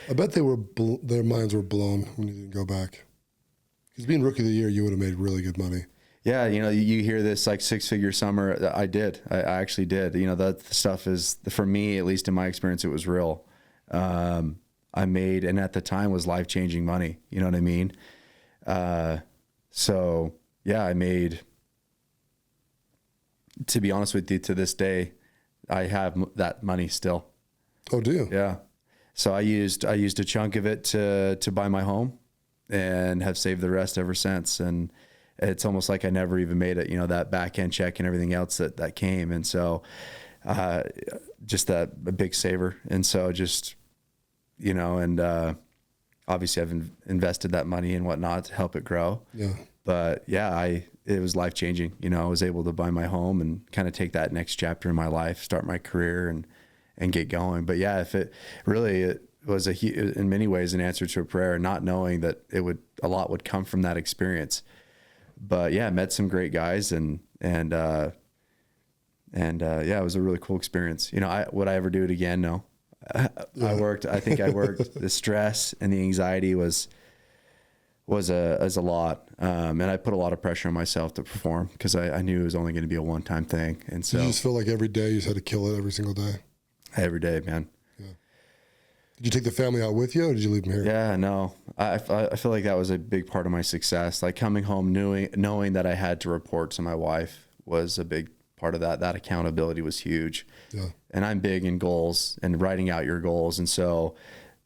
I bet their minds were blown when you didn't go back. Because being rookie of the year, you would have made really good money. Yeah, you know, you hear this like 6-figure summer. I did. I actually did. You know, that stuff is, for me, at least in my experience, it was real. I made, and at the time was life-changing money. You know what I mean? So yeah, I made, to be honest with you, to this day, I have that money still. Oh, do you? Yeah. So I used a chunk of it to buy my home, and have saved the rest ever since. And it's almost like I never even made it, you know, that back end check and everything else that came. And so, just a big saver. And so just, you know, and, obviously I've invested that money and whatnot to help it grow. Yeah. But yeah, it was life changing. You know, I was able to buy my home and kind of take that next chapter in my life, start my career and get going. But yeah, it was in many ways an answer to a prayer, not knowing that a lot would come from that experience. But yeah, I met some great guys and yeah, it was a really cool experience. You know, would I ever do it again? No. I think I worked, the stress and the anxiety was a lot. And I put a lot of pressure on myself to perform, because I knew it was only going to be a one-time thing. And so you just feel like every day you just had to kill it every single day. Every day, man. Yeah. Did you take the family out with you, or did you leave them here? Yeah, no. I feel like that was a big part of my success. Like coming home, knowing that I had to report to my wife was a big part of that. That accountability was huge. Yeah. And I'm big in goals and writing out your goals. And so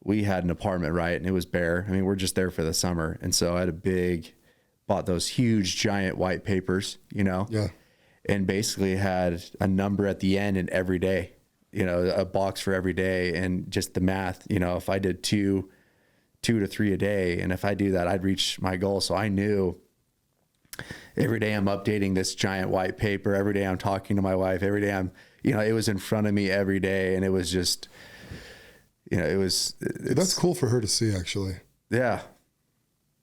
we had an apartment, right? And it was bare. I mean, we're just there for the summer. And so I had bought those huge giant white papers, you know? Yeah. And basically had a number at the end in every day, you know, a box for every day, and just the math, you know, if I did two to 3 a day, and if I do that, I'd reach my goal. So I knew every day I'm updating this giant white paper. Every day I'm talking to my wife. Every day it was in front of me every day. And it was just, you know, that's cool for her to see, actually. Yeah.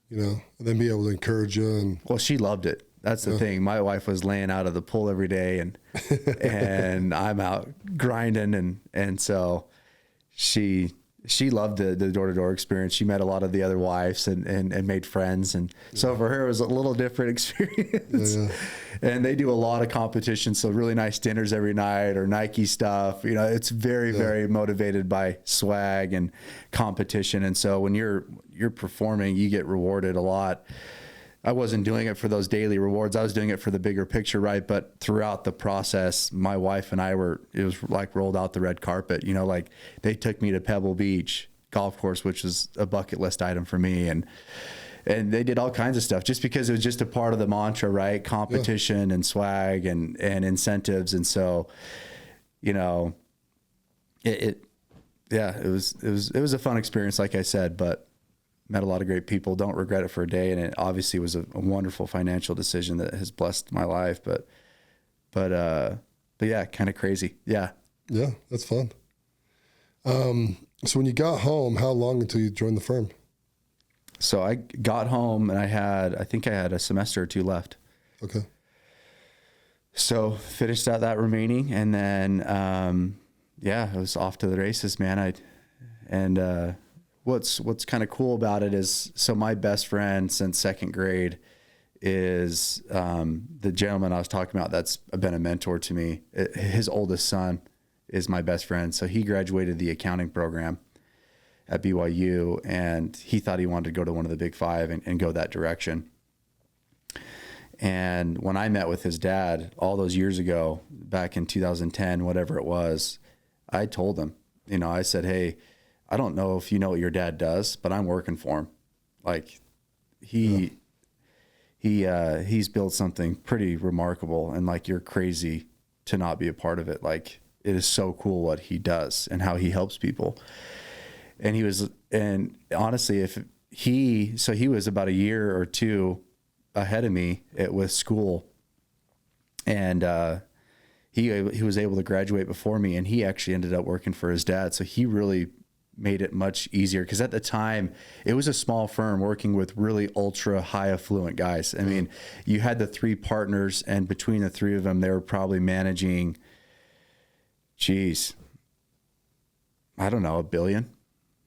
You know, and then be able to encourage you. Well, she loved it. That's the thing. My wife was laying out of the pool every day, and I'm out grinding. And so she loved the door-to-door experience. She met a lot of the other wives and made friends. And so for her, it was a little different experience. Yeah. And they do a lot of competition. So really nice dinners every night, or Nike stuff. You know, it's very, very motivated by swag and competition. And so when you're performing, you get rewarded a lot. I wasn't doing it for those daily rewards. I was doing it for the bigger picture, right? But throughout the process, my wife and I it was like rolled out the red carpet. You know, like they took me to Pebble Beach golf course, which was a bucket list item for me. And they did all kinds of stuff just because it was just a part of the mantra, right? Competition and swag and incentives. And so, you know, it was a fun experience, like I said, but met a lot of great people. Don't regret it for a day. And it obviously was a wonderful financial decision that has blessed my life, but yeah, kind of crazy. Yeah. Yeah. That's fun. So when you got home, how long until you joined the firm? So I got home and I think I had a semester or two left. Okay. So finished out that remaining, and then, it was off to the races, man. What's kind of cool about it is, so my best friend since second grade is the gentleman I was talking about that's been a mentor to me. His oldest son is my best friend. So he graduated the accounting program at BYU, and he thought he wanted to go to one of the big five and go that direction. And when I met with his dad all those years ago, back in 2010, whatever it was, I told him, you know, I said, hey, I don't know if you know what your dad does, but I'm working for him. Like he's built something pretty remarkable, and like, you're crazy to not be a part of it. Like, it is so cool what he does and how he helps people. And honestly, he was about a year or two ahead of me with school, and he was able to graduate before me, and he actually ended up working for his dad. So he really made it much easier, because at the time it was a small firm working with really ultra high affluent guys. I mean, you had the 3 partners, and between the 3 of them, they were probably managing, I don't know, $1 billion.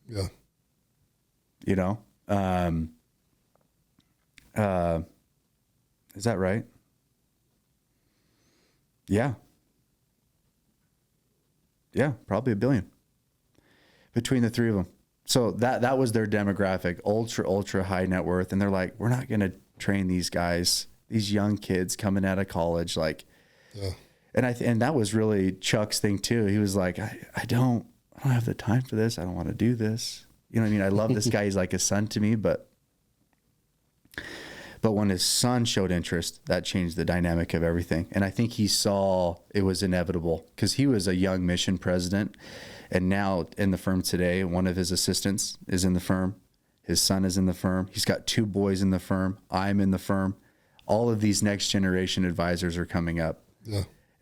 Yeah. You know, is that right? Yeah, probably $1 billion between the 3 of them. So that was their demographic, ultra high net worth. And they're like, we're not going to train these guys, these young kids coming out of college. Like, yeah. And that was really Chuck's thing too. He was like, I don't have the time for this. I don't want to do this. You know what I mean? I love this guy. He's like a son to me, but when his son showed interest, that changed the dynamic of everything. And I think he saw it was inevitable, because he was a young mission president. And now in the firm today, one of his assistants is in the firm. His son is in the firm. He's got 2 boys in the firm. I'm in the firm. All of these next generation advisors are coming up,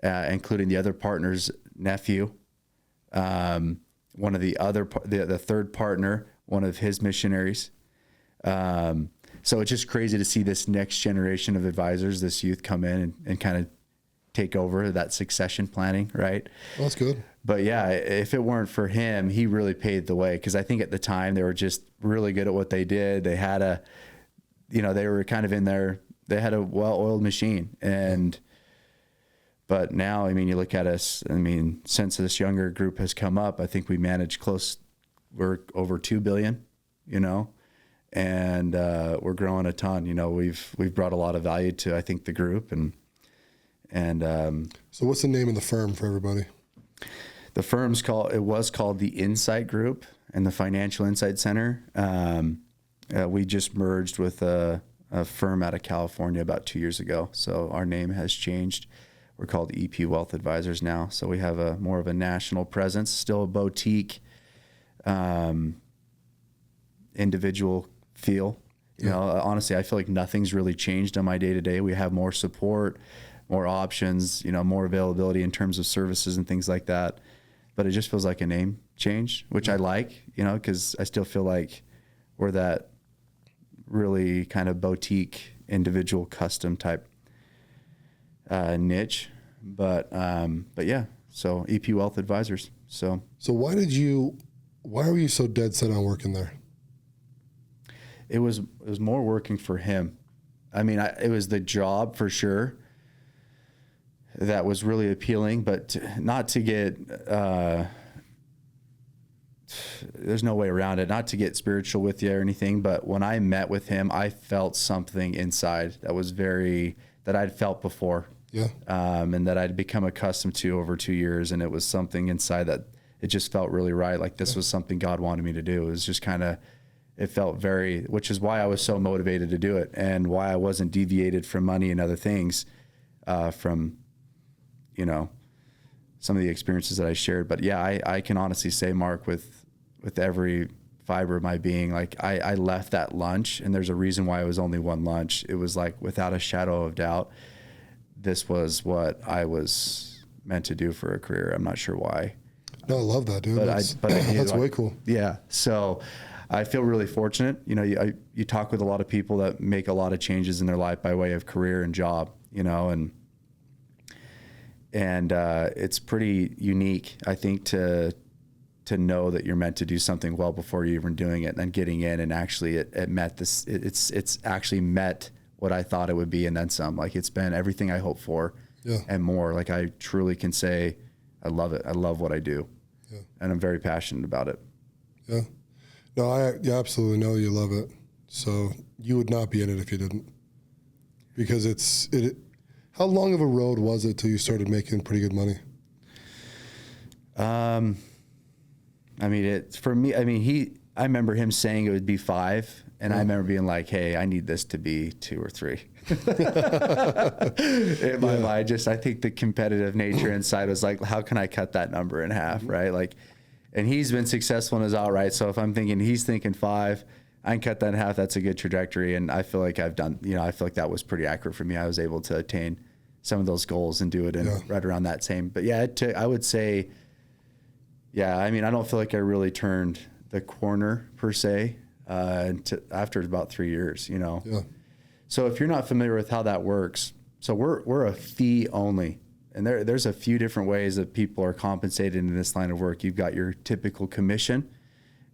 including the other partner's nephew. One of the other, the third partner, one of his missionaries. So it's just crazy to see this next generation of advisors, this youth, come in and kind of take over that succession planning, right? Well, that's good. But yeah, if it weren't for him, he really paved the way, because I think at the time they were just really good at what they did. They had they were kind of in there, they had a well-oiled machine. But now, I mean, you look at us, I mean, since this younger group has come up, I think we manage we're over 2 billion, you know, and we're growing a ton. You know, we've brought a lot of value to, I think, the group. And so what's the name of the firm for everybody? The firm's was called the Insight Group and the Financial Insight Center. We just merged with a firm out of California about 2 years ago. So our name has changed. We're called EP Wealth Advisors now. So we have more of a national presence, still a boutique, individual feel. You know, honestly, I feel like nothing's really changed on my day-to-day. We have more support, more options, you know, more availability in terms of services and things like that. But it just feels like a name change, which I like, you know, because I still feel like we're that really kind of boutique, individual, custom type niche. But yeah, so EP Wealth Advisors. So why were you so dead set on working there? it was more working for him. I mean, it was the job for sure that was really appealing, but not to get, there's no way around it, not to get spiritual with you or anything, but when I met with him, I felt something inside that was that I'd felt before. Yeah. And that I'd become accustomed to over 2 years. And it was something inside that it just felt really right. Like this was something God wanted me to do. It was just it felt which is why I was so motivated to do it and why I wasn't deviated from money and other things, from, some of the experiences that I shared. But yeah, I can honestly say, Mark, with every fiber of my being, like I left that lunch, and there's a reason why it was only one lunch. It was like, without a shadow of doubt, this was what I was meant to do for a career. I'm not sure why. No, I love that, dude. That's way cool. Yeah. So I feel really fortunate. You talk with a lot of people that make a lot of changes in their life by way of career and job, and it's pretty unique, I think, to know that you're meant to do something well before you're even doing it, and then getting in and actually it met this. It's actually met what I thought it would be, and then some. Like, it's been everything I hoped for, and more. Like, I truly can say I love it. I love what I do, and I'm very passionate about it. Yeah. No, I absolutely know you love it. So you would not be in it if you didn't, because how long of a road was it till you started making pretty good money? I mean, for me, I mean, I remember him saying it would be 5, and I remember being like, hey, I need this to be 2 or 3. In my mind, I think the competitive nature inside was like, how can I cut that number in half, right? Like, and he's been successful in his outright. So if I'm thinking he's thinking 5, I can cut that in half. That's a good trajectory. And I feel like I feel like that was pretty accurate for me. I was able to attain some of those goals and do it in right around that same. But yeah, I would say, yeah, I mean, I don't feel like I really turned the corner per se after about 3 years, you know? Yeah. So if you're not familiar with how that works, so we're a fee only, and there's a few different ways that people are compensated in this line of work. You've got your typical commission,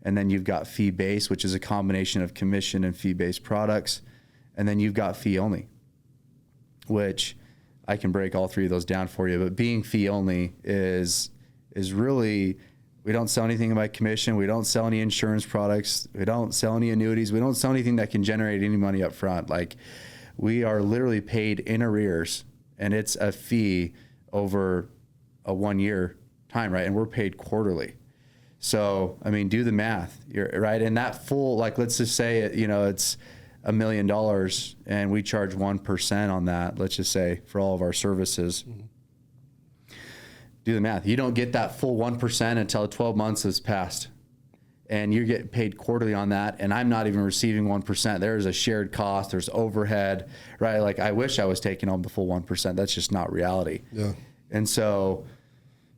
and then you've got fee based, which is a combination of commission and fee based products, and then you've got fee only, which I can break all 3 of those down for you. But being fee only is really, we don't sell anything by commission. We don't sell any insurance products. We don't sell any annuities. We don't sell anything that can generate any money up front. Like, we are literally paid in arrears, and it's a fee over a 1-year time, right? And we're paid quarterly. So, I mean, do the math, you're right. And that full, like, let's just say, it's $1 million and we charge 1% on that, let's just say, for all of our services. Mm-hmm. Do the math. You don't get that full 1% until 12 months has passed, and you get paid quarterly on that. And I'm not even receiving 1%. There's a shared cost. There's overhead, right? Like, I wish I was taking home the full 1%. That's just not reality. Yeah. And so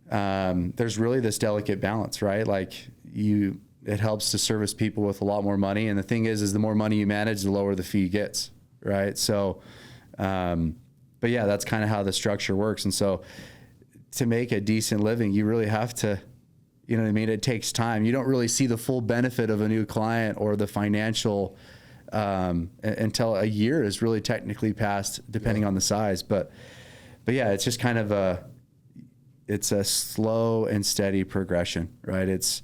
there's really this delicate balance, right? Like, it helps to service people with a lot more money. And the thing is the more money you manage, the lower the fee gets, right? So, but yeah, that's kind of how the structure works. And so, to make a decent living, you really have to, you know what I mean? It takes time. You don't really see the full benefit of a new client or the financial until a year is really technically passed, depending on the size. But yeah, it's just kind of it's a slow and steady progression, right? It's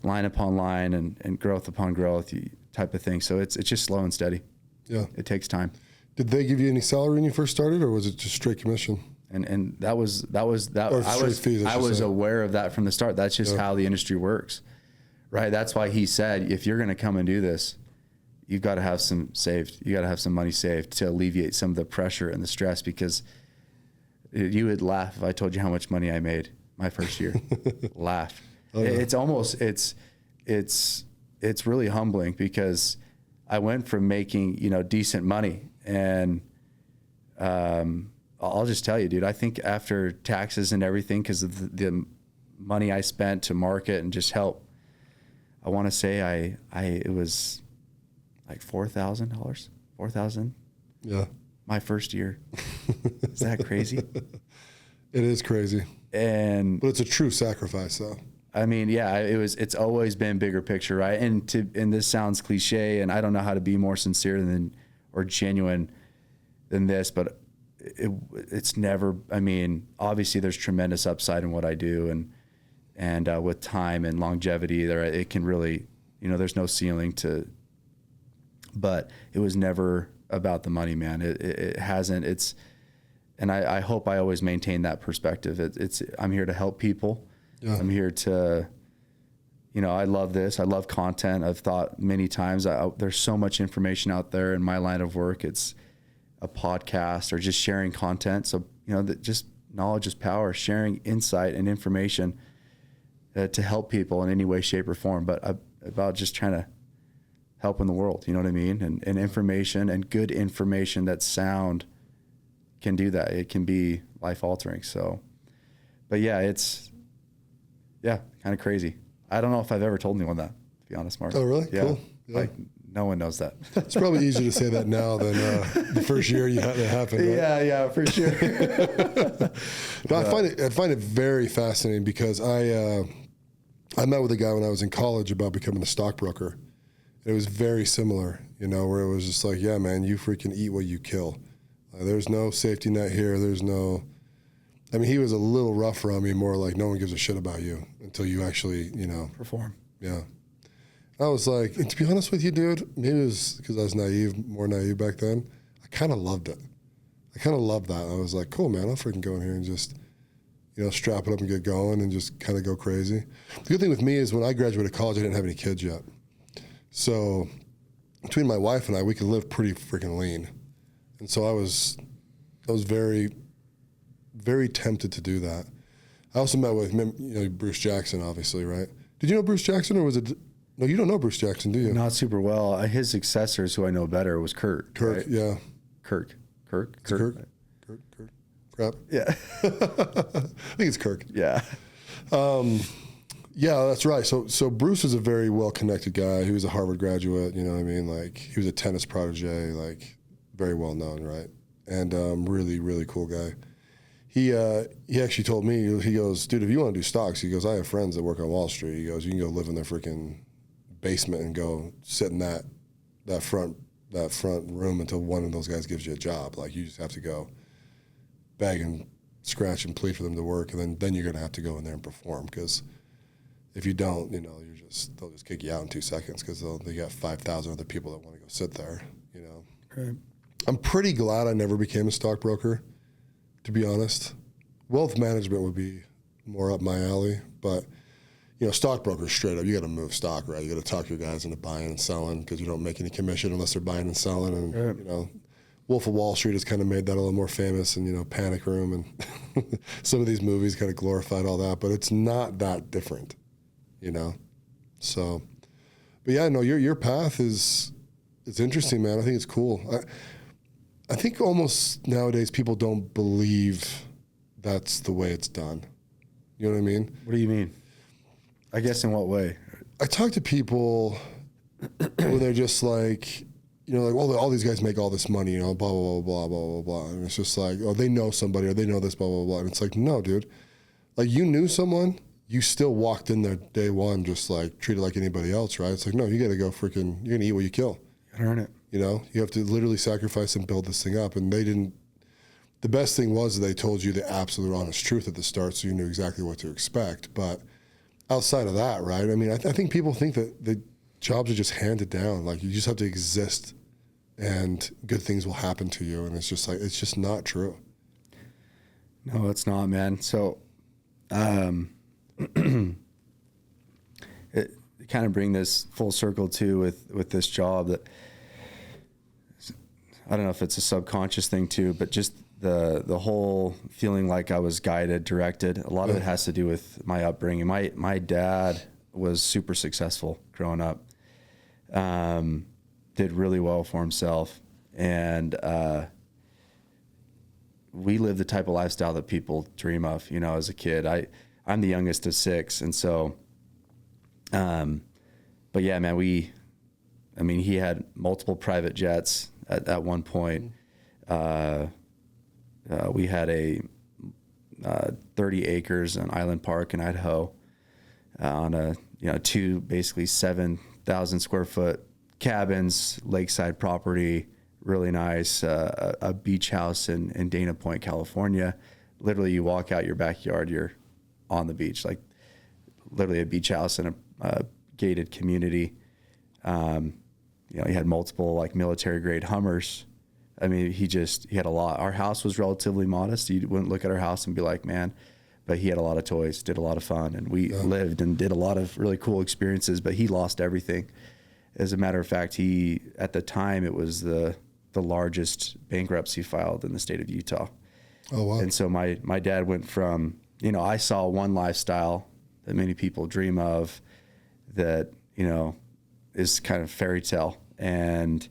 line upon line and growth upon growth type of thing. So it's just slow and steady. Yeah. It takes time. Did they give you any salary when you first started, or was it just straight commission? And that was that. Or I was aware of that from the start. That's just how the industry works, right? That's why he said, if you're going to come and do this, you've got to have some saved. You got to have some money saved to alleviate some of the pressure and the stress, because you would laugh if I told you how much money I made my first year. Laugh. Oh, yeah. It's really humbling, because I went from making, decent money, and I'll just tell you, dude, I think after taxes and everything, because of the money I spent to market and just help, I want to say it was like $4,000. Yeah. My first year. Is that crazy? It is crazy. But it's a true sacrifice, though. I mean, yeah, it's always been bigger picture, right? And this sounds cliche, and I don't know how to be more sincere or genuine than this, but it's never, I mean, obviously there's tremendous upside in what I do, and with time and longevity there, it can really, there's no ceiling but it was never about the money, man. It hasn't, and I hope I always maintain that perspective. I'm here to help people. Yeah. I'm here to, I love this. I love content. I've thought many times, there's so much information out there in my line of work. It's a podcast or just sharing content. So, just knowledge is power, sharing insight and information to help people in any way, shape, or form, but about just trying to help in the world, you know what I mean? And information, and good information that's sound, can do that. It can be life altering. So, but yeah, kind of crazy. I don't know if I've ever told anyone that, to be honest, Mark. Oh, really? Yeah. Cool. Yeah. Like, no one knows that. It's probably easier to say that now than the first year you had it happen. Right? Yeah, for sure. No, I find it very fascinating, because I met with a guy when I was in college about becoming a stockbroker. It was very similar, where it was just like, yeah, man, you freaking eat what you kill. There's no safety net here. There's no. I mean, he was a little rough around me, more like, no one gives a shit about you until you actually, perform. Yeah. I was like, and to be honest with you, dude, maybe it was because I was more naive back then. I kind of loved it. I kind of loved that. I was like, cool, man, I'll freaking go in here and just strap it up and get going and just kind of go crazy. The good thing with me is when I graduated college, I didn't have any kids yet. So between my wife and I, we could live pretty freaking lean. And so I was very, very tempted to do that. I also met with, Bruce Jackson, obviously, right? Did you know Bruce Jackson, or was it? No, you don't know Bruce Jackson, do you? Not super well. His successors, who I know better, was Kurt. Kirk, right? yeah. Kirk. Crap. Yeah. I think it's Kirk. Yeah. Yeah, that's right. So Bruce was a very well-connected guy. He was a Harvard graduate, you know what I mean? Like, he was a tennis protege, like, very well-known, right? And really, really cool guy. He actually told me, he goes, dude, if you want to do stocks, he goes, I have friends that work on Wall Street. He goes, you can go live in their freaking basement and go sit in that front room until one of those guys gives you a job. Like, you just have to go beg and scratch and plead for them to work, and then you're going to have to go in there and perform, because if you don't, they'll just kick you out in 2 seconds, because they got 5,000 other people that want to go sit there, Right. I'm pretty glad I never became a stockbroker, to be honest. Wealth management would be more up my alley, but stockbrokers, straight up, you got to move stock, right? You got to talk your guys into buying and selling, because you don't make any commission unless they're buying and selling. And Right. Wolf of Wall Street has kind of made that a little more famous, and Panic Room and some of these movies kind of glorified all that, but it's not that different, So, but yeah, no, your path it's interesting, man. I think it's cool. I think almost nowadays people don't believe that's the way it's done. You know what I mean? What do you mean? I guess in what way? I talk to people where they're just like, all these guys make all this money, blah, blah, blah, blah, blah, blah. And it's just like, oh, they know somebody, or they know this, blah, blah, blah. And it's like, no, dude. Like, you knew someone, you still walked in there day one just like treated like anybody else, right? It's like, no, you got to go you're going to eat what you kill. You gotta earn it. You have to literally sacrifice and build this thing up. And they didn't. The best thing was they told you the absolute honest truth at the start, so you knew exactly what to expect. But outside of that, right? I mean, I think people think that the jobs are just handed down. Like, you just have to exist, and good things will happen to you. And it's just not true. No, it's not, man. So, it kind of bring this full circle too with this job, that I don't know if it's a subconscious thing too, but just the whole feeling like I was guided, directed. A lot of it has to do with my upbringing. My dad was super successful growing up. Did really well for himself, and we lived the type of lifestyle that people dream of. As a kid, I'm the youngest of 6, and so, but yeah, man, he had multiple private jets at one point. We had a 30 acres in Island Park in Idaho, on a 2 basically 7,000 square foot cabins, lakeside property, really nice, a beach house in Dana Point, California. Literally, you walk out your backyard, you're on the beach, like literally a beach house in a gated community. He had multiple like military grade Hummers. I mean, he had a lot. Our house was relatively modest. You wouldn't look at our house and be like, man, but he had a lot of toys, did a lot of fun, and we lived and did a lot of really cool experiences, but he lost everything. As a matter of fact, at the time, it was the largest bankruptcy filed in the state of Utah. Oh, wow. And so my dad went from, I saw one lifestyle that many people dream of that, is kind of fairy tale. And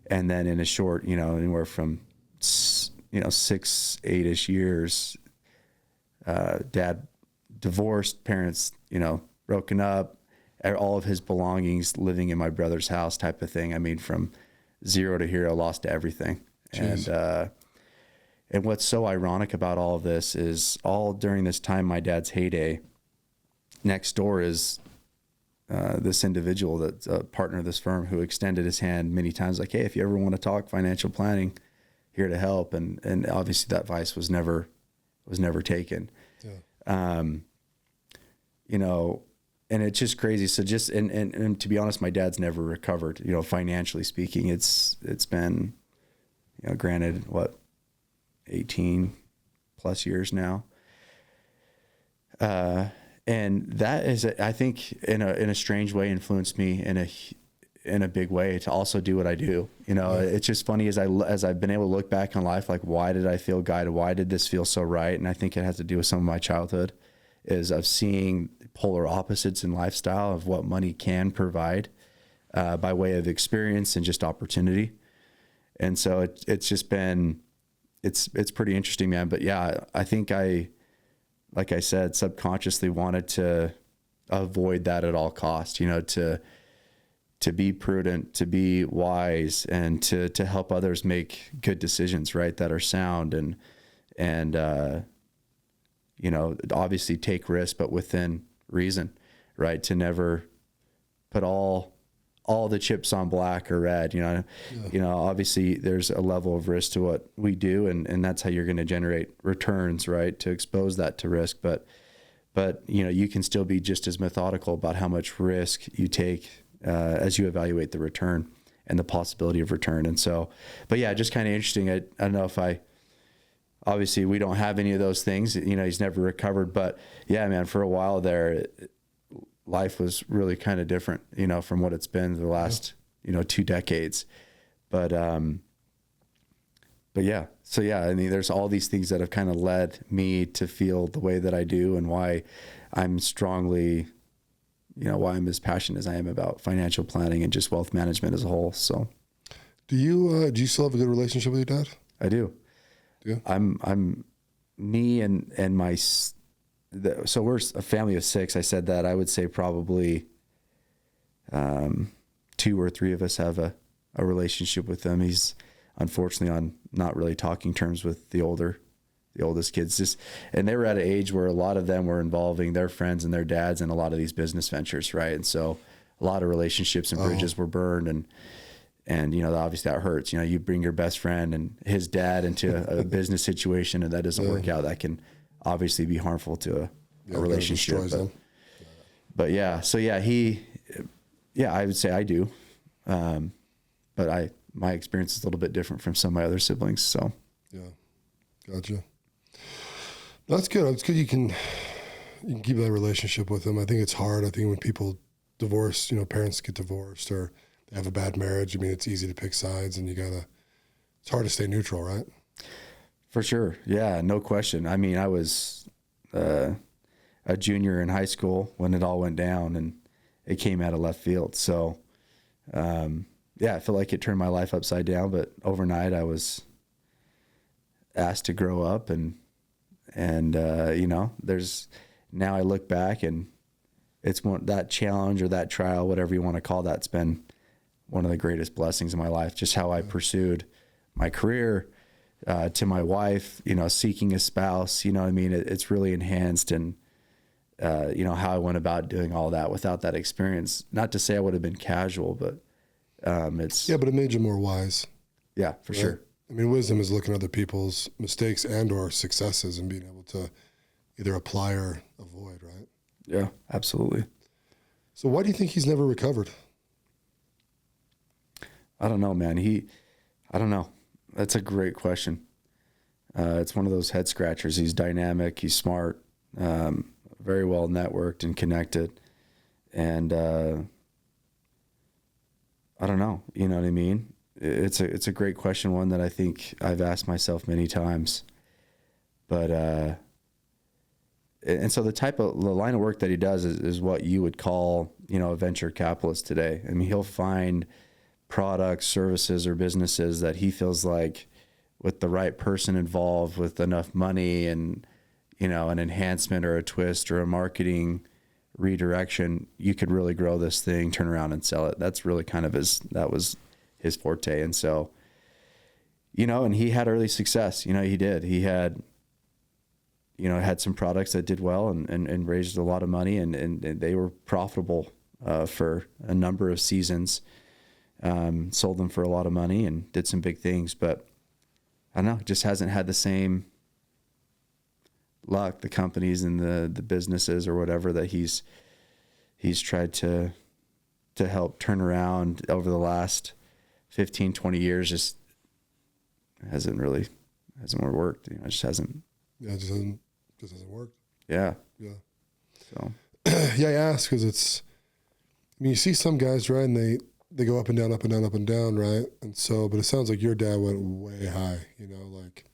then in a short, anywhere from, 6, 8-ish years, dad divorced, parents, broken up, all of his belongings living in my brother's house type of thing. I mean, from zero to hero, lost everything. Jeez. And what's so ironic about all of this is all during this time, my dad's heyday, next door is this individual that's a partner of this firm who extended his hand many times, like, hey, if you ever want to talk financial planning, here to help. And obviously that advice was never taken. Yeah. And it's just crazy. So and to be honest, my dad's never recovered, financially speaking. It's been, granted, 18 plus years now. And that is, I think, in a strange way, influenced me in a big way to also do what I do. You know, it's just funny as I've been able to look back on life, like, why did I feel guided? Why did this feel so right? And I think it has to do with some of my childhood, is of seeing polar opposites in lifestyle of what money can provide, by way of experience and just opportunity. And so it's just been, it's pretty interesting, man. But yeah, I think like I said, subconsciously wanted to avoid that at all costs, you know, to be prudent, to be wise, and to help others make good decisions, right, that are sound, and you know, obviously take risks, but within reason, right, to never put all the chips on black or red, you know. You know, obviously there's a level of risk to what we do, and that's how you're going to generate returns, right, to expose that to risk. But you know, you can still be just as methodical about how much risk you take, as you evaluate the return and the possibility of return. And so, but yeah, just kind of interesting. I don't know if obviously we don't have any of those things, you know, he's never recovered, but yeah, man, for a while there, life was really kind of different, you know, from what it's been the last, you know, 2 decades. But yeah, so yeah, I mean, there's all these things that have kind of led me to feel the way that I do, and why I'm strongly, you know, why I'm as passionate as I am about financial planning and just wealth management as a whole. So do you still have a good relationship with your dad? I do. Yeah. I'm me and my, so we're a family of 6. I said that. I would say probably 2 or 3 of us have a relationship with him. He's unfortunately on not really talking terms with the oldest kids, and they were at an age where a lot of them were involving their friends and their dads in a lot of these business ventures, right? And so a lot of relationships and bridges were burned, and you know, obviously that hurts. You know, you bring your best friend and his dad into a business situation, and that doesn't work out. That can obviously be harmful to a relationship. But yeah, so yeah, I would say I do. But my experience is a little bit different from some of my other siblings. So yeah, gotcha. That's good. It's good you can keep that relationship with them. I think it's hard. I think when people divorce, you know, parents get divorced or they have a bad marriage, I mean, it's easy to pick sides, and it's hard to stay neutral, right? For sure. Yeah, no question. I mean, I was a junior in high school when it all went down, and it came out of left field. So, yeah, I feel like it turned my life upside down, but overnight I was asked to grow up, and you know, now I look back, and it's that challenge or that trial, whatever you want to call that, it's been one of the greatest blessings in my life. Just how I pursued my career, to my wife, you know, seeking a spouse, you know what I mean? It's really enhanced, and you know, how I went about doing all that without that experience. Not to say I would have been casual, but but it made you more wise. Yeah, for sure. I mean, wisdom is looking at other people's mistakes and or successes and being able to either apply or avoid, right? Yeah, absolutely. So why do you think he's never recovered? I don't know, man. I don't know. That's a great question. It's one of those head scratchers. He's dynamic. He's smart, very well networked and connected. And I don't know. You know what I mean? It's a great question, one that I think I've asked myself many times. But and so the line of work that he does is what you would call, you know, a venture capitalist today. I mean, he'll find products, services, or businesses that he feels like, with the right person involved, with enough money and, you know, an enhancement or a twist or a marketing redirection, you could really grow this thing, turn around and sell it. That's really kind of that was his forte. And so, you know, and he had early success. You know, he did. He had, you know, had some products that did well and raised a lot of money, and they were profitable for a number of seasons. Sold them for a lot of money and did some big things, but I don't know, just hasn't had the same luck, the companies and the businesses or whatever that he's tried to help turn around over the last 15, 20 years. Just hasn't worked. You know, it just hasn't. Yeah, it just hasn't worked. Yeah. Yeah. So, yeah, I ask because I mean, you see some guys, right, and they go up and down, up and down, up and down, right? And so, but it sounds like your dad went way high, you know, like,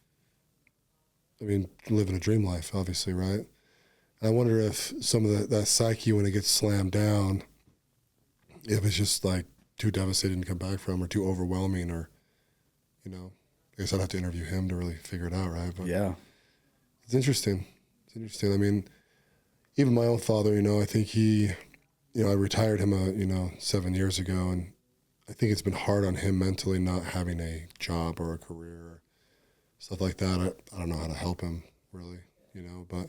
I mean, living a dream life, obviously, right? And I wonder if some of that psyche, when it gets slammed down, if it's just like too devastating to come back from or too overwhelming or, you know, I guess I'd have to interview him to really figure it out, right? But yeah. it's interesting. It's interesting. I mean, even my own father, you know, I think he, you know, I retired him, 7 years ago, and I think it's been hard on him mentally not having a job or a career or stuff like that. I don't know how to help him really, you know, but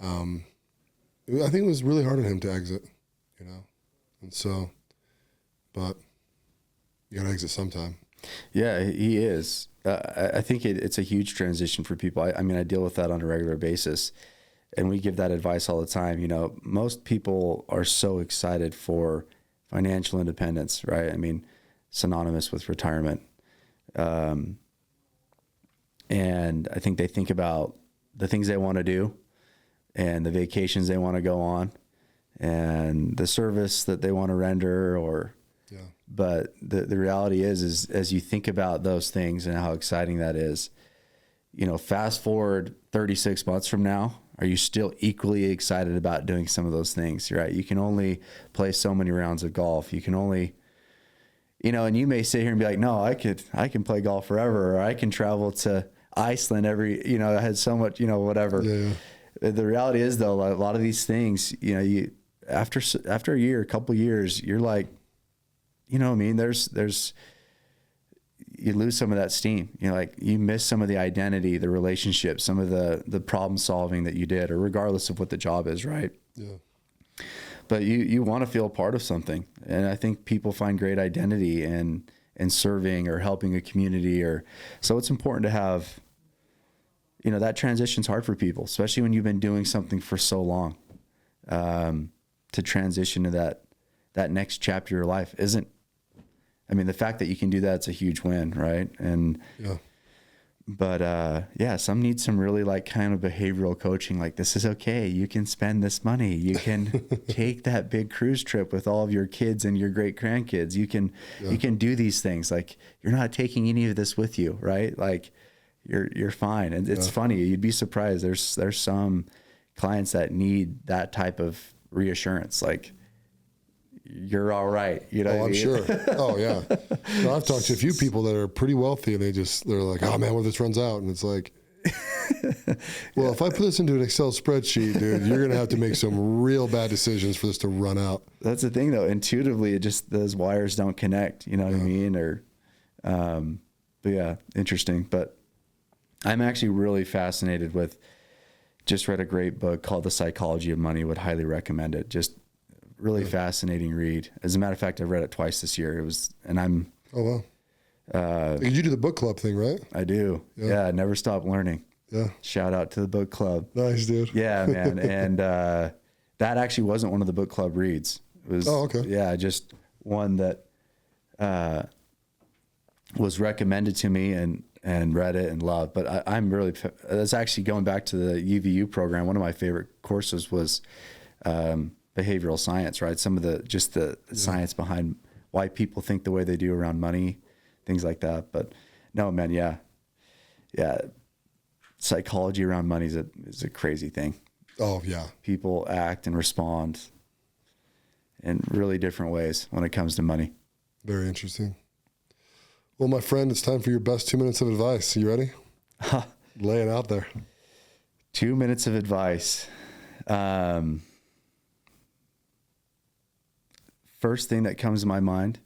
I think it was really hard on him to exit, you know, and so, but you got to exit sometime. Yeah, he is. I think it's a huge transition for people. I mean, I deal with that on a regular basis, and we give that advice all the time. You know, most people are so excited for financial independence, right? I mean, synonymous with retirement. And I think they think about the things they want to do and the vacations they want to go on and the service that they want to render Yeah. But the reality is as you think about those things and how exciting that is, you know, fast forward 36 months from now, are you still equally excited about doing some of those things, right? You can only play so many rounds of golf. You can only, you know, and you may sit here and be like, no, I can play golf forever, or I can travel to Iceland I had so much, whatever. Yeah. The reality is though, a lot of these things, you after a year, a couple of years, you're like, you know what I mean? There's you lose some of that steam. You know, like you miss some of the identity, the relationship, some of the problem solving that you did, or regardless of what the job is, right? Yeah. But you want to feel part of something. And I think people find great identity in serving or helping a community, so it's important to have, that transition's hard for people, especially when you've been doing something for so long. To transition to that next chapter of your life the fact that you can do that's a huge win, right? And yeah. But some need some really like kind of behavioral coaching. Like, this is okay. You can spend this money. You can take that big cruise trip with all of your kids and your great grandkids. You can do these things. Like, you're not taking any of this with you, right? Like, you're fine. And it's funny. You'd be surprised. There's some clients that need that type of reassurance. Like, you're all right. You know what I mean? I'm sure. Oh yeah. No, I've talked to a few people that are pretty wealthy and they're like, oh man, what if this runs out? And it's like, well, if I put this into an Excel spreadsheet, dude, you're going to have to make some real bad decisions for this to run out. That's the thing though. Intuitively, those wires don't connect, you know what I mean? But yeah, interesting. But I'm actually really fascinated with, just read a great book called The Psychology of Money. Would highly recommend it. Just really fascinating read. As a matter of fact, I've read it twice this year. Oh, wow. You do the book club thing, right? I do. Yeah. Never stop learning. Yeah. Shout out to the book club. Nice, dude. Yeah, man. And that actually wasn't one of the book club reads. It was, okay. Yeah, just one that was recommended to me and read it and loved. But I'm really, that's actually going back to the UVU program. One of my favorite courses was behavioral science, right? Some of the science behind why people think the way they do around money, things like that. But no, man, yeah. Psychology around money is a crazy thing. Oh yeah. People act and respond in really different ways when it comes to money. Very interesting. Well, my friend, it's time for your best 2 minutes of advice. You ready? Lay it out there. 2 minutes of advice. First thing that comes to my mind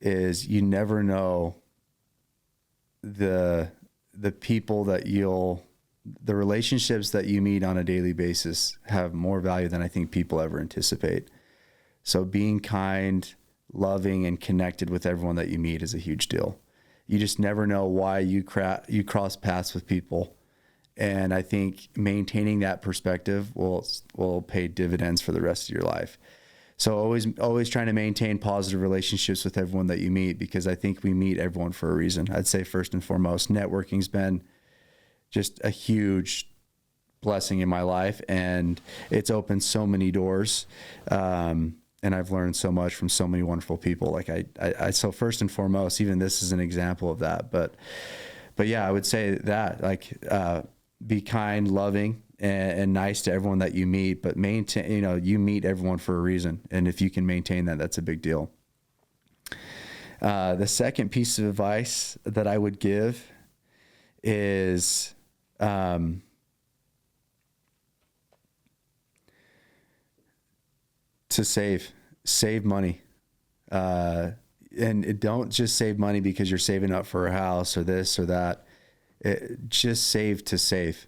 is you never know the people that the relationships that you meet on a daily basis have more value than I think people ever anticipate. So being kind, loving, and connected with everyone that you meet is a huge deal. You just never know why you cross paths with people. And I think maintaining that perspective will pay dividends for the rest of your life. So always trying to maintain positive relationships with everyone that you meet, because I think we meet everyone for a reason. I'd say first and foremost, networking's been just a huge blessing in my life, and it's opened so many doors. And I've learned so much from so many wonderful people. Like I so first and foremost, even this is an example of that. But yeah, I would say that, like, be kind, loving, and nice to everyone that you meet, but maintain, you meet everyone for a reason. And if you can maintain that, that's a big deal. The second piece of advice that I would give is, to save money. And don't just save money because you're saving up for a house or this or that. Just save to save.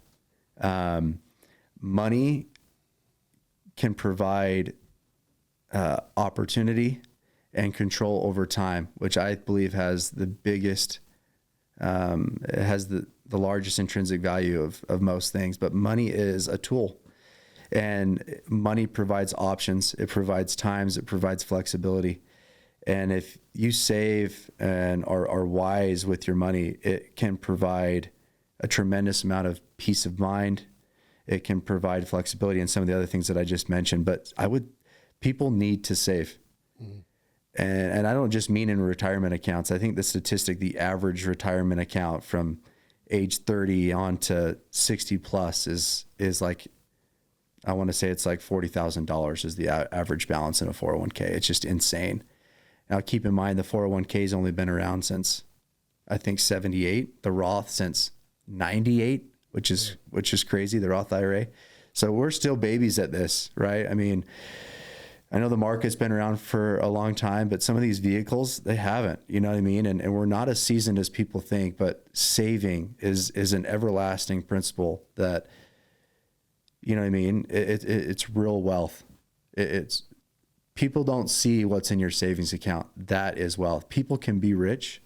Money can provide opportunity and control over time, which I believe has the biggest, it has the largest intrinsic value of most things. But money is a tool, and money provides options. It provides times. It provides flexibility. And if you save and are wise with your money, it can provide a tremendous amount of peace of mind. It can provide flexibility and some of the other things that I just mentioned. But people need to save. Mm-hmm. And I don't just mean in retirement accounts. I think the average retirement account from age 30 on to 60 plus is like, I want to say it's like $40,000 is the average balance in a 401k. It's just insane. Now, keep in mind, the 401k has only been around since, I think, 78. The Roth since 98, which is crazy, the Roth IRA. So we're still babies at this, right? I mean, I know the market's been around for a long time, but some of these vehicles, they haven't, you know what I mean? And we're not as seasoned as people think, but saving is an everlasting principle that, you know what I mean? It's real wealth. It's people don't see what's in your savings account. That is wealth. People can be rich.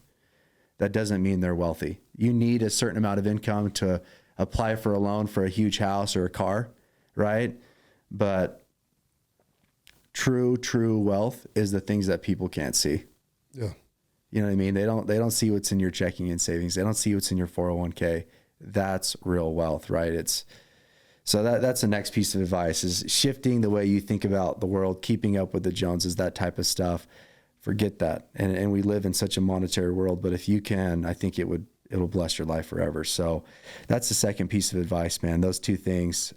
That doesn't mean they're wealthy. You need a certain amount of income to apply for a loan for a huge house or a car, right? But true wealth is the things that people can't see. Yeah. You know what I mean? They don't see what's in your checking and savings. They don't see what's in your 401k. That's real wealth, right? So that's the next piece of advice, is shifting the way you think about the world, keeping up with the Joneses, that type of stuff. Forget that. And we live in such a monetary world, but if you can, I think it'll bless your life forever. So that's the second piece of advice, man. Those two things.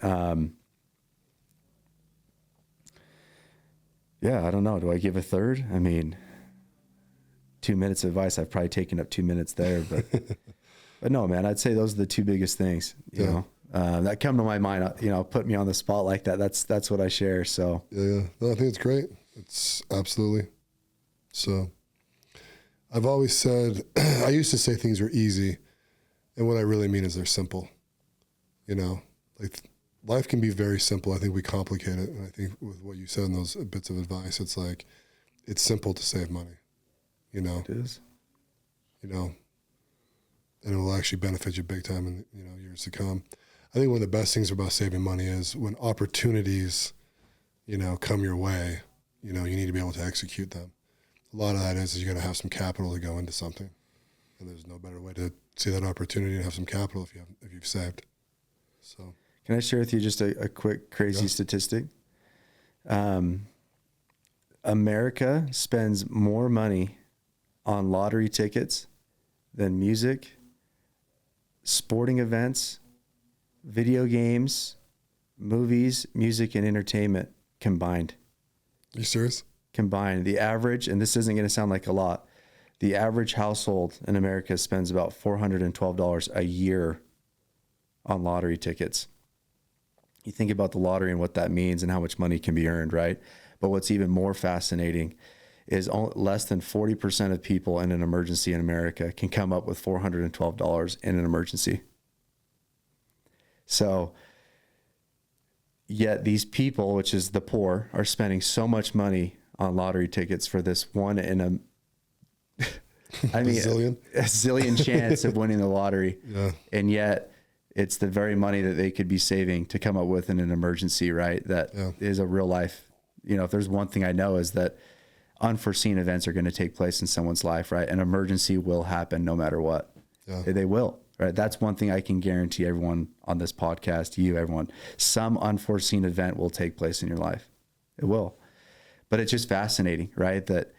Yeah, I don't know. Do I give a third? I mean, 2 minutes of advice. I've probably taken up 2 minutes there, but no, man, I'd say those are the two biggest things, you know. That come to my mind, put me on the spot like that. That's what I share. So yeah. No, I think it's great. It's absolutely. So I've always said, I used to say things were easy, and what I really mean is they're simple. Like life can be very simple. I think we complicate it. And I think with what you said in those bits of advice, it's like, it's simple to save money, It is. And it will actually benefit you big time in, years to come. I think one of the best things about saving money is when opportunities, come your way, you need to be able to execute them. A lot of that is you got to have some capital to go into something, and there's no better way to see that opportunity and have some capital if you've saved. So, can I share with you just a quick crazy statistic? America spends more money on lottery tickets than music, sporting events, video games, movies, music, and entertainment combined. Are you serious? Combined. The average, and this isn't going to sound like a lot, the average household in America spends about $412 a year on lottery tickets. You think about the lottery and what that means and how much money can be earned, right? But what's even more fascinating is less than 40% of people in an emergency in America can come up with $412 in an emergency. So, yet these people, which is the poor, are spending so much money on lottery tickets for this one in a zillion chance of winning the lottery. Yeah. And yet it's the very money that they could be saving to come up with in an emergency, right? That is a real life. If there's one thing I know is that unforeseen events are going to take place in someone's life, right? An emergency will happen no matter what. Yeah. They will. right? That's one thing I can guarantee everyone on this podcast, you, everyone, some unforeseen event will take place in your life. It will. But it's just fascinating, right? That,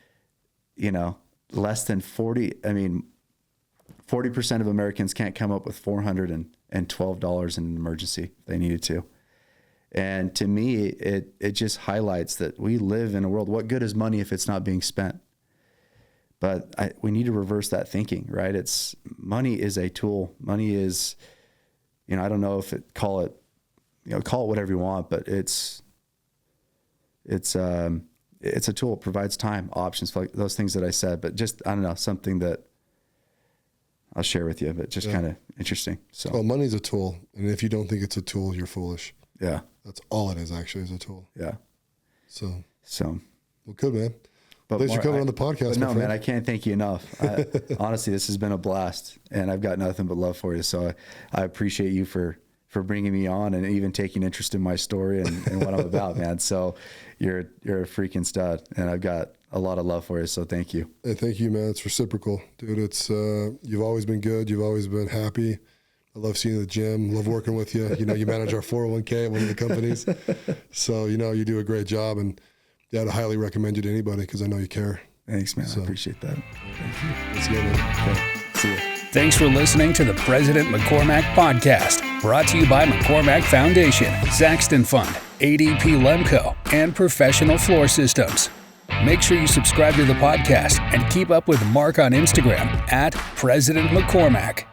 less than 40% of Americans can't come up with $412 in an emergency if they needed to. And to me, it just highlights that we live in a world, what good is money if it's not being spent? But we need to reverse that thinking, right? Money is a tool. Money is, I don't know if call it whatever you want, but it's a tool. It provides time, options, like those things that I said, but just, I don't know, something that I'll share with you, but just kind of interesting. So, well, money's a tool. And if you don't think it's a tool, you're foolish. Yeah. That's all it is, actually, is a tool. Yeah. So. Well, good, man. But thanks for coming on the podcast. No, man, I can't thank you enough. Honestly, this has been a blast, and I've got nothing but love for you. So I appreciate you for bringing me on and even taking interest in my story and what I'm about, man. So you're a freaking stud, and I've got a lot of love for you. So thank you. Hey, thank you, man. It's reciprocal, dude. It's you've always been good. You've always been happy. I love seeing you at the gym. Love working with you. You manage our 401k at one of the companies. So, you do a great job. And yeah, I'd highly recommend you to anybody because I know you care. Thanks, man. I appreciate that. Thank you. Let's go, man. Okay. See you. Thanks for listening to the President McCormack Podcast, brought to you by McCormack Foundation, Saxton Fund, ADP Lemco, and Professional Floor Systems. Make sure you subscribe to the podcast and keep up with Mark on Instagram @President McCormack.